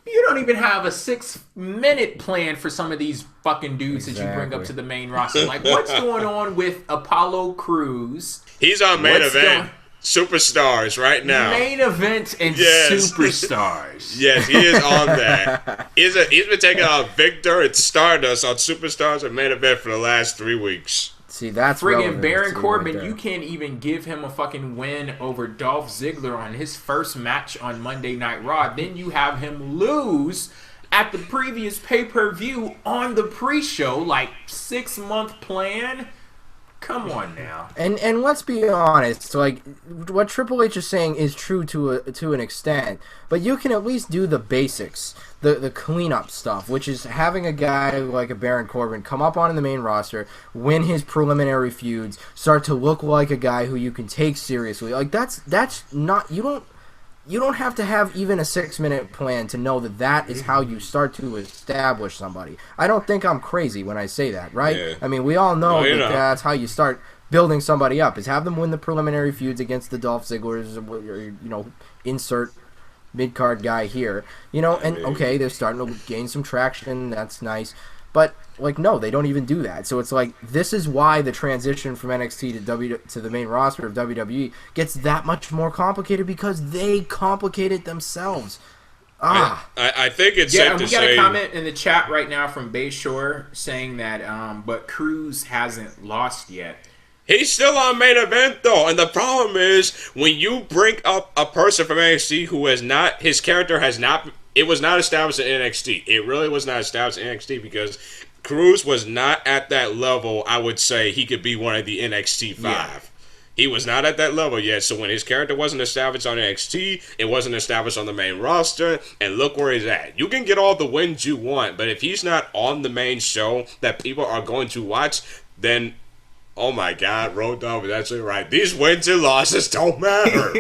you don't even have a 6-minute plan for some of these fucking dudes that you bring up to the main roster. Like, what's going on with Apollo Crews? He's on main event. Superstars right now. Main event and Superstars. Yes, he is on that. He's been taking out Victor and Stardust on Superstars and main event for the last 3 weeks. See, that's friggin' Baron Corbin. Right, you can't even give him a fucking win over Dolph Ziggler on his first match on Monday Night Raw. Then you have him lose at the previous pay-per-view on the pre-show. Like, 6-month plan. Come on now. And let's be honest, like, what Triple H is saying is true to an extent, but you can at least do the basics, the cleanup stuff, which is having a guy like a Baron Corbin come up on the main roster, win his preliminary feuds, start to look like a guy who you can take seriously. Like, that's not, you don't have to have even a 6-minute plan to know that is how you start to establish somebody. I don't think I'm crazy when I say that, right? Yeah. I mean, we all know that's how you start building somebody up, is have them win the preliminary feuds against the Dolph Zigglers, or, insert mid-card guy here. And okay, they're starting to gain some traction. That's nice. But, no, they don't even do that. So it's like, this is why the transition from NXT to the main roster of WWE gets that much more complicated, because they complicate it themselves. I think it's safe to say... Yeah, we got a comment in the chat right now from Bayshore saying that, but Cruz hasn't lost yet. He's still on main event, though. And the problem is, when you bring up a person from NXT who has not... His character has not... It was not established in NXT. It really was not established in NXT, because Cruz was not at that level. I would say he could be one of the NXT 5. Yeah. He was not at that level yet. So when his character wasn't established on NXT, it wasn't established on the main roster, and look where he's at. You can get all the wins you want, but if he's not on the main show that people are going to watch, then... Oh my God, Road Dogg was actually right. These wins and losses don't matter.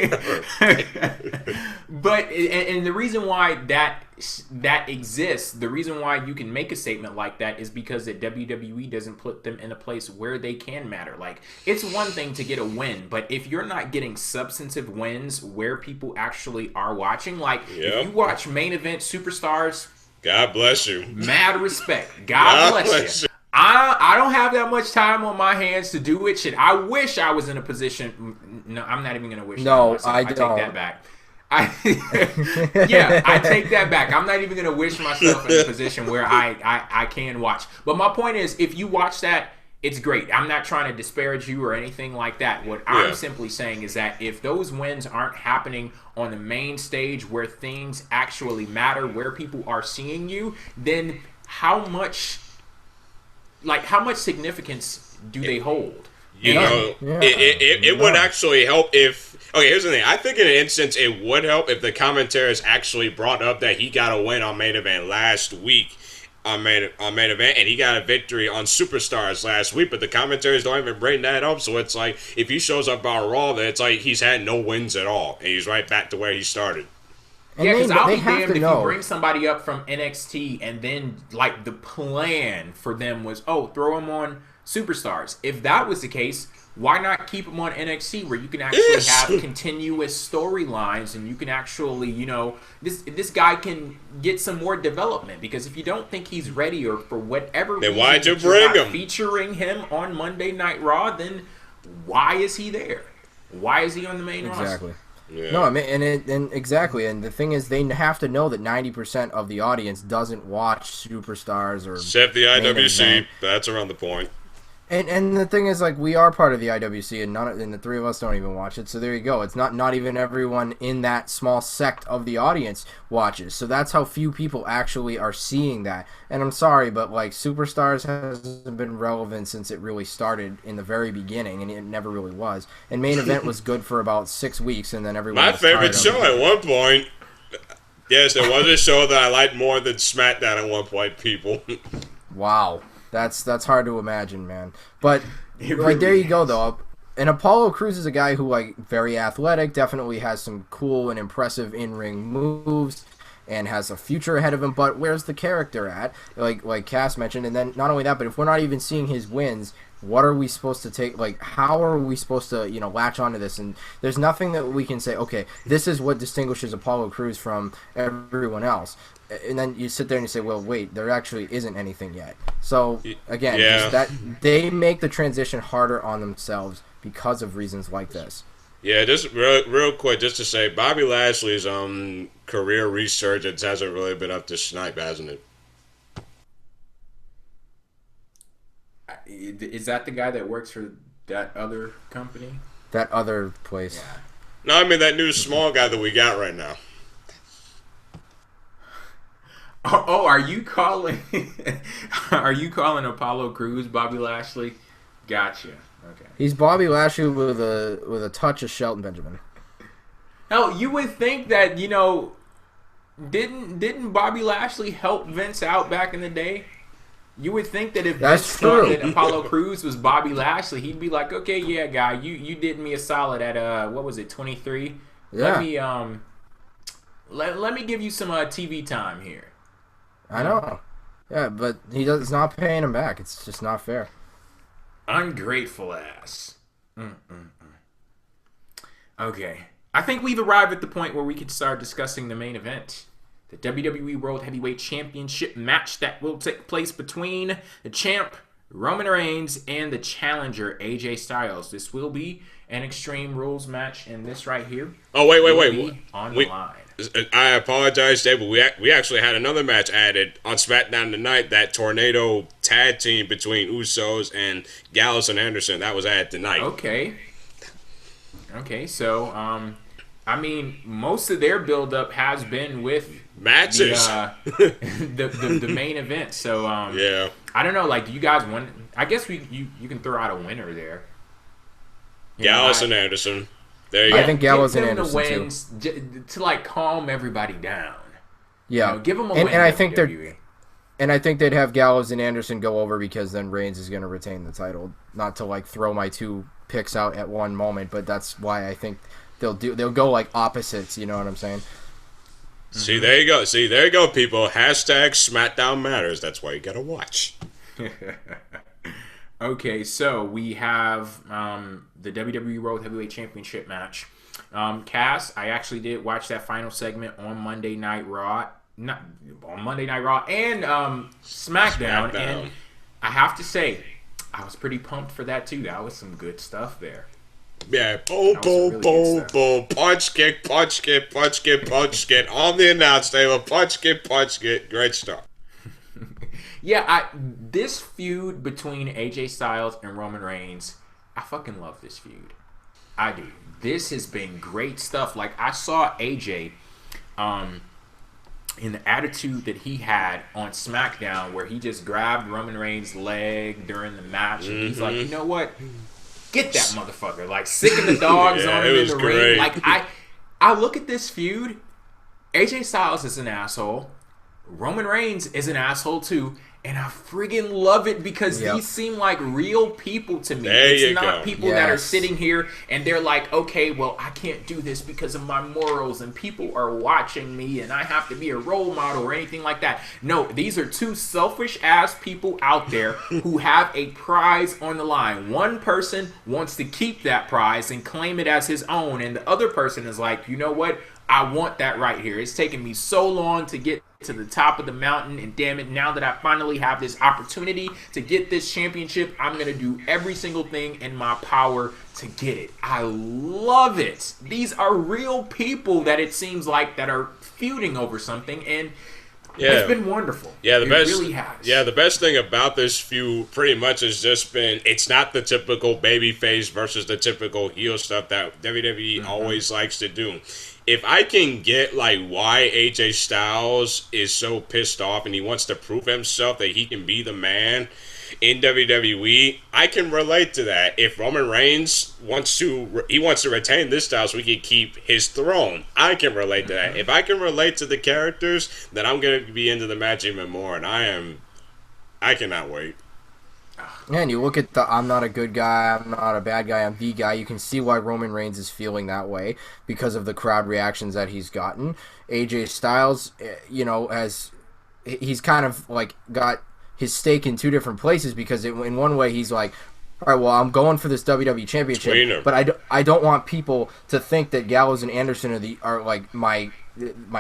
But and the reason why that exists, the reason why you can make a statement like that, is because that WWE doesn't put them in a place where they can matter. Like, it's one thing to get a win, but if you're not getting substantive wins where people actually are watching, like if you watch main event Superstars, God bless you. Mad respect. God bless you. I don't have that much time on my hands to do it. Shit, I wish I was in a position. No, I'm not even gonna wish. No, I don't. Take that back. I take that back. I'm not even gonna wish myself in a position where I can watch. But my point is, if you watch that, it's great. I'm not trying to disparage you or anything like that. What I'm simply saying is that if those wins aren't happening on the main stage where things actually matter, where people are seeing you, then how much significance do they hold? It would actually help if... Okay, here's the thing. I think in an instance it would help if the commentators actually brought up that he got a win on main event last week on main event, and he got a victory on Superstars last week, but the commentators don't even bring that up. So it's like, if he shows up on Raw, then it's like he's had no wins at all, and he's right back to where he started. Yeah, because I'll be damned if you bring somebody up from NXT and then, like, the plan for them was, throw him on Superstars. If that was the case, why not keep him on NXT, where you can actually have continuous storylines, and you can actually, this guy can get some more development? Because if you don't think he's ready, or for whatever reason, then why'd you bring him? Featuring him on Monday Night Raw, then why is he there? Why is he on the main roster? Exactly. Yeah. No, I mean, and exactly, and the thing is, they have to know that 90% of the audience doesn't watch Superstars or except the IWC. That's around the point. And the thing is, like, we are part of the IWC, and the three of us don't even watch it. So there you go. It's not even everyone in that small sect of the audience watches. So that's how few people actually are seeing that. And I'm sorry, but like Superstars hasn't been relevant since it really started in the very beginning, and it never really was. And Main Event was good for about 6 weeks, and then everyone. My favorite show at one point. Yes, there was a show that I liked more than SmackDown at one point. People. Wow. That's hard to imagine, man. But like there you go, though. And Apollo Crews is a guy who, like, very athletic, definitely has some cool and impressive in-ring moves, and has a future ahead of him. But where's the character at? Like Cass mentioned, and then not only that, but if we're not even seeing his wins, what are we supposed to take? Like, how are we supposed to, latch onto this? And there's nothing that we can say, okay, this is what distinguishes Apollo Crews from everyone else. And then you sit there and you say, well, wait, there actually isn't anything yet. So, again, just that they make the transition harder on themselves because of reasons like this. Yeah, just real quick, just to say, Bobby Lashley's career resurgence hasn't really been up to snipe, hasn't it? Is that the guy that works for that other company? That other place. Yeah. No, I mean that new small guy that we got right now. Oh, are you calling Apollo Crews Bobby Lashley? Gotcha. Okay. He's Bobby Lashley with a touch of Shelton Benjamin. Hell, you would think that, didn't Bobby Lashley help Vince out back in the day? You would think that if Vince thought that Apollo Crews was Bobby Lashley, he'd be like, okay, yeah, guy, you did me a solid at what was it, 23? Yeah. Let me give you some TV time here. I know. Yeah, but he's not paying him back. It's just not fair. Ungrateful ass. Okay. I think we've arrived at the point where we could start discussing the main event. The WWE World Heavyweight Championship match that will take place between the champ, Roman Reigns, and the challenger, AJ Styles. This will be an Extreme Rules match, and this right here. Oh, wait. On the line. I apologize, Dave, but we actually had another match added on SmackDown tonight. That tornado tag team between Usos and Gallows and Anderson, that was added tonight. Okay, so I mean, most of their build-up has been with matches, the main event. So yeah, I don't know. Like, do you guys want? I guess you can throw out a winner there. Gallows and Anderson. There you go. I think Gallows and Anderson wins to like calm everybody down. Yeah, give them a win. And I think they'd have Gallows and Anderson go over because then Reigns is going to retain the title. Not to like throw my two picks out at one moment, but that's why I think they'll go like opposites. You know what I'm saying? See, there you go. People. Hashtag SmackDown matters. That's why you gotta watch. Okay, so we have the WWE World Heavyweight Championship match. Cass, I actually did watch that final segment on Monday Night Raw. Not on Monday Night Raw and SmackDown. And I have to say, I was pretty pumped for that too. That was some good stuff there. Yeah, boom, punch kick on the announce table, punch kick, great stuff. Yeah, this feud between AJ Styles and Roman Reigns, I fucking love this feud. I do. This has been great stuff. Like, I saw AJ in the attitude that he had on SmackDown where he just grabbed Roman Reigns' leg during the match and he's like, you know what? Get that motherfucker. Like, sicking the dogs on him in the ring. Like, I look at this feud. AJ Styles is an asshole. Roman Reigns is an asshole too. And I friggin' love it because these seem like real people to me. It's not people that are sitting here and they're like, okay, well, I can't do this because of my morals and people are watching me and I have to be a role model or anything like that. No, these are two selfish-ass people out there who have a prize on the line. One person wants to keep that prize and claim it as his own, and the other person is like, you know what? I want that right here. It's taken me so long to get to the top of the mountain, and damn it, now that I finally have this opportunity to get this championship, I'm going to do every single thing in my power to get it. I love it. These are real people that it seems like that are feuding over something, and It's been wonderful. Yeah, it really has. Yeah, the best thing about this feud pretty much has just been it's not the typical babyface versus the typical heel stuff that WWE always likes to do. If I can get like why AJ Styles is so pissed off and he wants to prove himself that he can be the man in WWE, I can relate to that. If Roman Reigns wants to retain this style so he can keep his throne, I can relate to that. If I can relate to the characters, then I'm going to be into the match even more, and I cannot wait. And you look at the I'm not a good guy, I'm not a bad guy, I'm the guy. You can see why Roman Reigns is feeling that way because of the crowd reactions that he's gotten. AJ Styles, he's kind of like got his stake in two different places because in one way he's like, all right, well, I'm going for this WWE Championship, but I don't want people to think that Gallows and Anderson are like my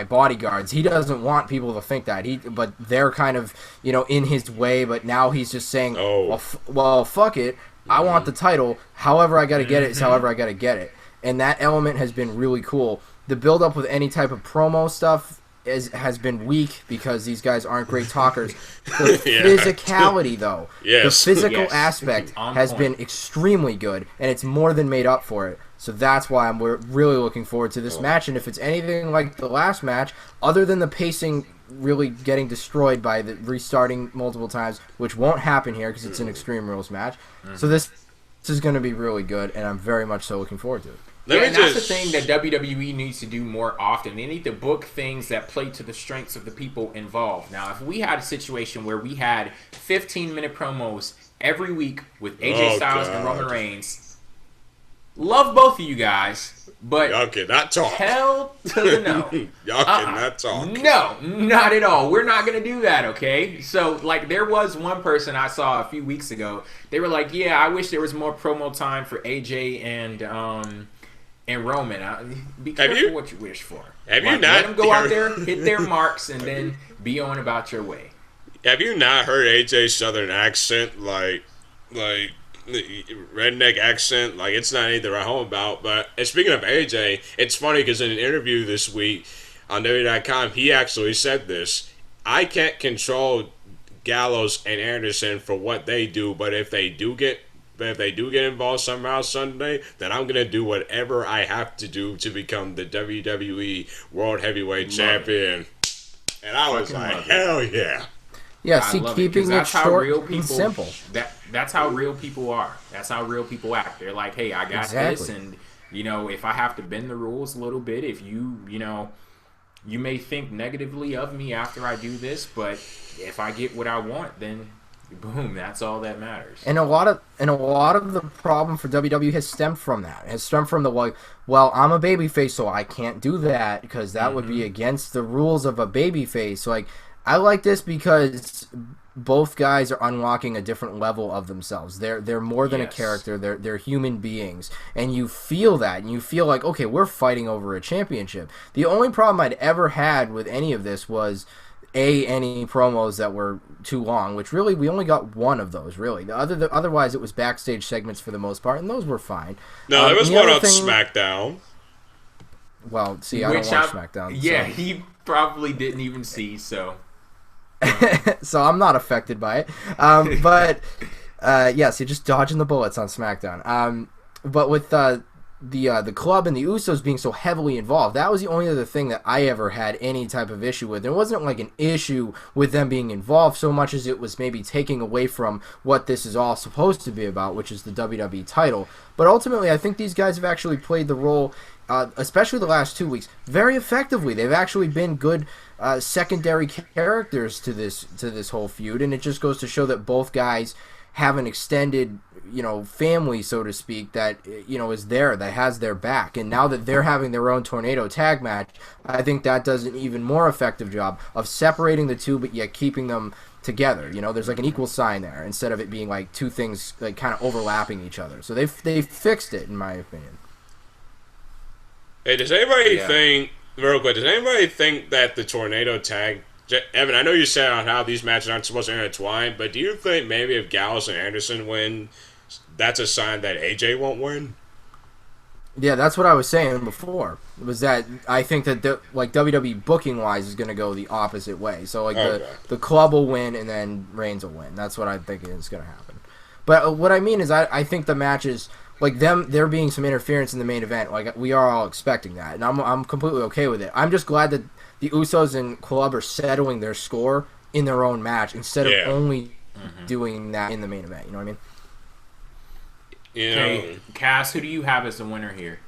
bodyguards. He doesn't want people to think that. But they're kind of in his way. But now he's just saying, well, fuck it. I want the title. However I got to get it is however I got to get it. And that element has been really cool. The build up with any type of promo stuff has been weak because these guys aren't great talkers. The physicality, though, the physical aspect has been extremely good, and it's more than made up for it. So that's why we're really looking forward to this match. And if it's anything like the last match, other than the pacing really getting destroyed by the restarting multiple times, which won't happen here because it's an Extreme Rules match. So this is going to be really good, and I'm very much so looking forward to it. And that's the thing that WWE needs to do more often. They need to book things that play to the strengths of the people involved. Now, if we had a situation where we had 15-minute promos every week with AJ Styles and Roman Reigns, love both of you guys, but y'all cannot talk. Hell to the no. Y'all cannot talk. No, not at all. We're not going to do that, okay? So, like, there was one person I saw a few weeks ago. They were like, yeah, I wish there was more promo time for AJ and Roman. Be careful what you wish for. Have you not let them go out there, hit their marks, and then be on about your way. Have you not heard AJ's southern accent, like redneck accent? Like, it's not anything to write home about. But speaking of AJ, it's funny because in an interview this week on WWE.com, he actually said this: I can't control Gallows and Anderson for what they do, but if they do get involved somehow Sunday, then I'm going to do whatever I have to do to become the WWE World Heavyweight Champion. And I was like, hell yeah. Yeah, see, keeping it short and simple. That's how real people are. That's how real people act. They're like, hey, I got this, and, if I have to bend the rules a little bit, if you may think negatively of me after I do this, but if I get what I want, then boom, that's all that matters. And a lot of the problem for WWE has stemmed from that. It has stemmed from the well, I'm a babyface, so I can't do that because that would be against the rules of a babyface. Like, I like this because both guys are unlocking a different level of themselves. They're more than a character. They're human beings, and you feel that, and you feel like, okay, we're fighting over a championship. The only problem I'd ever had with any of this was any promos that were too long, which really we only got one of those, really. Otherwise, it was backstage segments for the most part, and those were fine. No, there was one on SmackDown. Well, see, I don't watch SmackDown. Yeah, so. He probably didn't even see, so. So I'm not affected by it. But, yes, you're just dodging the bullets on SmackDown. But with the club and the Usos being so heavily involved, that was the only other thing that I ever had any type of issue with. It wasn't like an issue with them being involved so much as it was maybe taking away from what this is all supposed to be about, which is the WWE title. But ultimately, I think these guys have actually played the role, especially the last 2 weeks, very effectively. They've actually been good secondary characters to this whole feud, and it just goes to show that both guys have an extended family, so to speak, that is there, that has their back. And now that they're having their own tornado tag match, I think that does an even more effective job of separating the two, but yet keeping them together. There's like an equal sign there instead of it being like two things like kind of overlapping each other. So they've fixed it, in my opinion. Hey, does anybody think, real quick, that the tornado tag, Evan, I know you said on how these matches aren't supposed to intertwine, but do you think maybe if Gallows and Anderson win, that's a sign that AJ won't win? Yeah, that's what I was saying before. Was that I think that WWE booking wise is going to go the opposite way. So like the club will win and then Reigns will win. That's what I think is going to happen. But what I mean is I think the matches like there being some interference in the main event, like we are all expecting that, and I'm completely okay with it. I'm just glad that the Usos and Club are settling their score in their own match instead of only doing that in the main event. You know what I mean? Okay, Cass, who do you have as the winner here?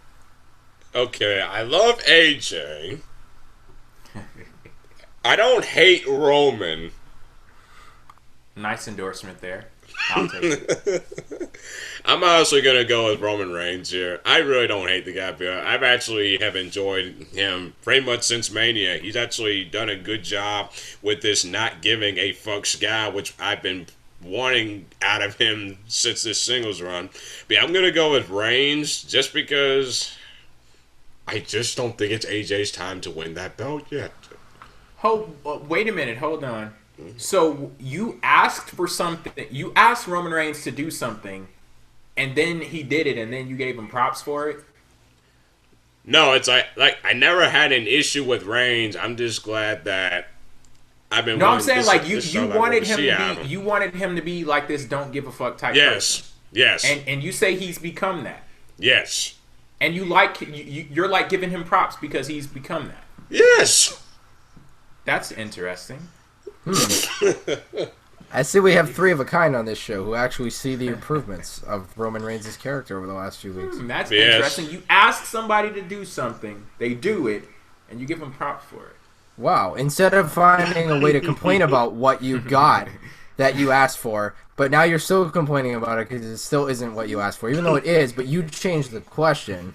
Okay, I love AJ. I don't hate Roman. Nice endorsement there. I'll take it. I'm honestly going to go with Roman Reigns here. I really don't hate the guy here. I've actually have enjoyed him pretty much since Mania. He's actually done a good job with this not giving a fucks guy, which I've been wanting out of him since this singles run. But yeah, I'm going to go with Reigns just because I just don't think it's AJ's time to win that belt yet. Wait a minute. Hold on. So you asked for something. You asked Roman Reigns to do something, and then he did it, and then you gave him props for it? No, it's like I never had an issue with Reigns. I'm just glad that I've been. No, I'm saying like you wanted him to be. You wanted him to be like this. Don't give a fuck type. Yes. Person. Yes. And you say he's become that. Yes. And you're like giving him props because he's become that. Yes. That's interesting. I see we have three of a kind on this show who actually see the improvements of Roman Reigns' character over the last few weeks. That's interesting. You ask somebody to do something, they do it, and you give them props for it. Wow. Instead of finding a way to complain about what you got that you asked for, but now you're still complaining about it because it still isn't what you asked for, even though it is, but you changed the question.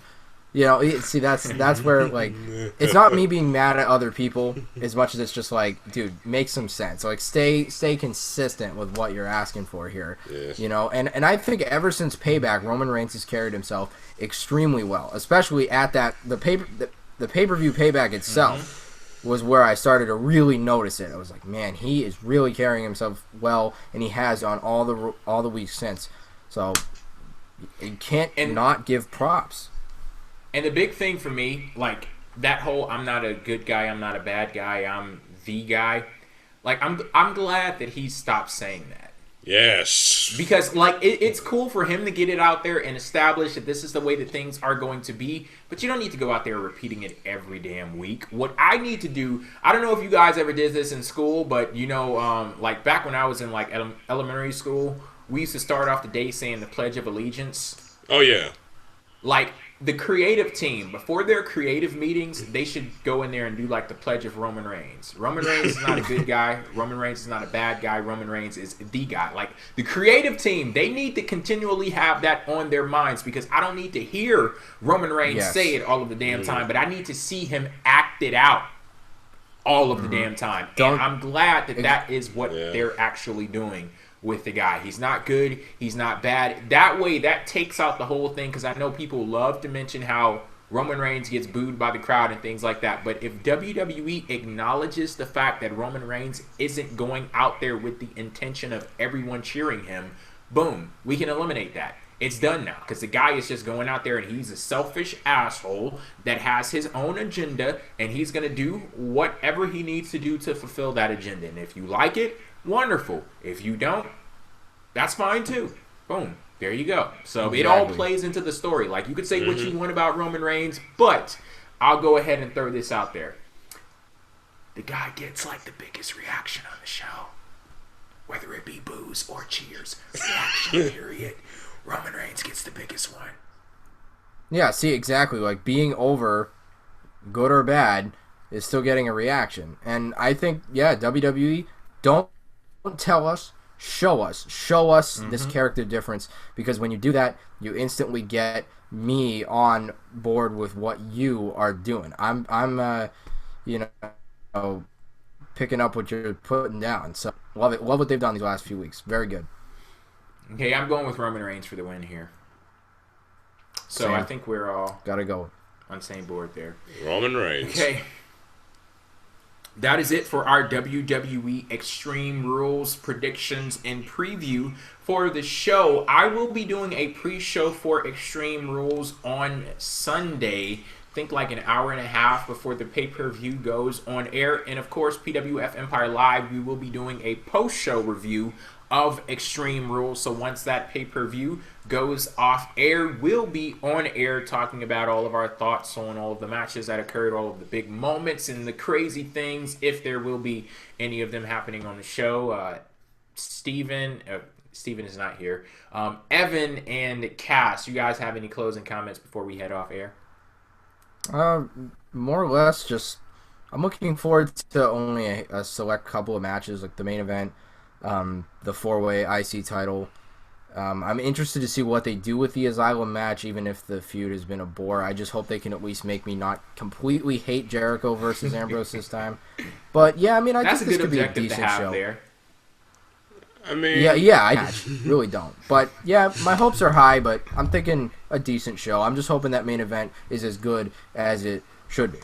You know, see, that's where, like, it's not me being mad at other people as much as it's just like, dude, make some sense. Like, stay consistent with what you're asking for here. Yes. You know, and I think ever since Payback, Roman Reigns has carried himself extremely well, especially at the pay-per-view Payback itself was where I started to really notice it. I was like, man, he is really carrying himself well, and he has on all the weeks since. So, you can't not give props. And the big thing for me, like, that whole I'm not a good guy, I'm not a bad guy, I'm the guy. Like, I'm glad that he stopped saying that. Yes. Because, like, it's cool for him to get it out there and establish that this is the way that things are going to be. But you don't need to go out there repeating it every damn week. What I need to do, I don't know if you guys ever did this in school, but, you know, like, back when I was in, like, elementary school, we used to start off the day saying the Pledge of Allegiance. Oh, yeah. Like, the creative team, before their creative meetings, they should go in there and do like the Pledge of Roman Reigns. Roman Reigns is not a good guy. Roman Reigns is not a bad guy. Roman Reigns is the guy. Like, the creative team, they need to continually have that on their minds, because I don't need to hear Roman Reigns say it all of the damn time, but I need to see him act it out all of the damn time. And I'm glad that is what they're actually doing with the guy. He's not good, he's not bad. That way, that takes out the whole thing, because I know people love to mention how Roman Reigns gets booed by the crowd and things like that. But if WWE acknowledges the fact that Roman Reigns isn't going out there with the intention of everyone cheering him, boom, we can eliminate that. It's done now, because the guy is just going out there and he's a selfish asshole that has his own agenda, and he's going to do whatever he needs to do to fulfill that agenda. And if you like it, wonderful. If you don't, that's fine too. Boom. There you go. So It all plays into the story. Like, you could say what you want about Roman Reigns, but I'll go ahead and throw this out there. The guy gets like the biggest reaction on the show. Whether it be boos or cheers. Reaction period. Roman Reigns gets the biggest one. Yeah, see, exactly. Like, being over, good or bad, is still getting a reaction. And I think, WWE, don't tell us, show us this character difference, because when you do that, you instantly get me on board with what you are doing. I'm picking up what you're putting down. So love it. Love what they've done these last few weeks. Very good. Okay, I'm going with Roman Reigns for the win here. So Same. I think we're all gotta go on the same board there. Roman Reigns. Okay. that is it for our WWE Extreme Rules predictions and preview for the show. I will be doing a pre-show for Extreme Rules on Sunday. Think like an hour and a half before the pay-per-view goes on air. And of course, PWF Empire Live, we will be doing a post-show review of Extreme Rules. So once that pay-per-view goes off air, we'll be on air talking about all of our thoughts on all of the matches that occurred, all of the big moments and the crazy things, if there will be any of them happening on the show. Steven is not here. Evan and Cass, you guys have any closing comments before we head off air? More or less, just I'm looking forward to only a select couple of matches, like the main event, the 4-way IC title. I'm interested to see what they do with the Asylum match, even if the feud has been a bore. I just hope they can at least make me not completely hate Jericho versus Ambrose this time. But yeah, I mean, I think this could be a decent show. There. I mean, yeah, I really don't. But yeah, my hopes are high, but I'm thinking a decent show. I'm just hoping that main event is as good as it should be.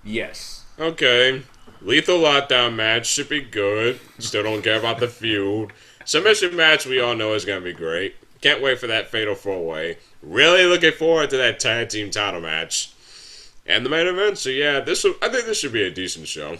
Yes. Okay. Lethal Lockdown match should be good. Still don't care about the feud. Submission match we all know is going to be great. Can't wait for that Fatal 4-Way. Really looking forward to that tag team title match. And the main event. So yeah, I think this should be a decent show.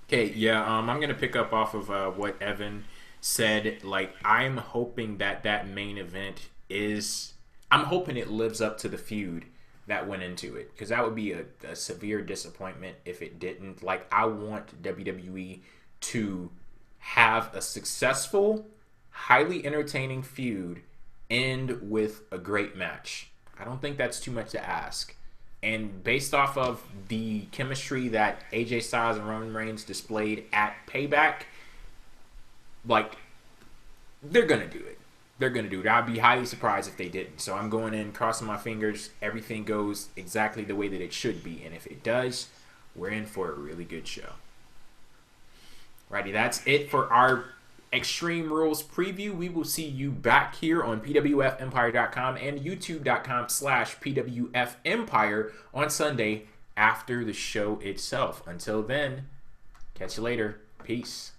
Okay, yeah, I'm going to pick up off of what Evan said. Like, I'm hoping that main event I'm hoping it lives up to the feud that went into it. Because that would be a severe disappointment if it didn't. Like, I want WWE to have a successful, highly entertaining feud end with a great match. I don't think that's too much to ask. And based off of the chemistry that AJ Styles and Roman Reigns displayed at Payback, like, they're going to do it. They're going to do it. I'd be highly surprised if they didn't. So I'm going in, crossing my fingers. Everything goes exactly the way that it should be. And if it does, we're in for a really good show. Righty, that's it for our Extreme Rules preview. We will see you back here on pwfempire.com and youtube.com/pwfempire on Sunday after the show itself. Until then, catch you later. Peace.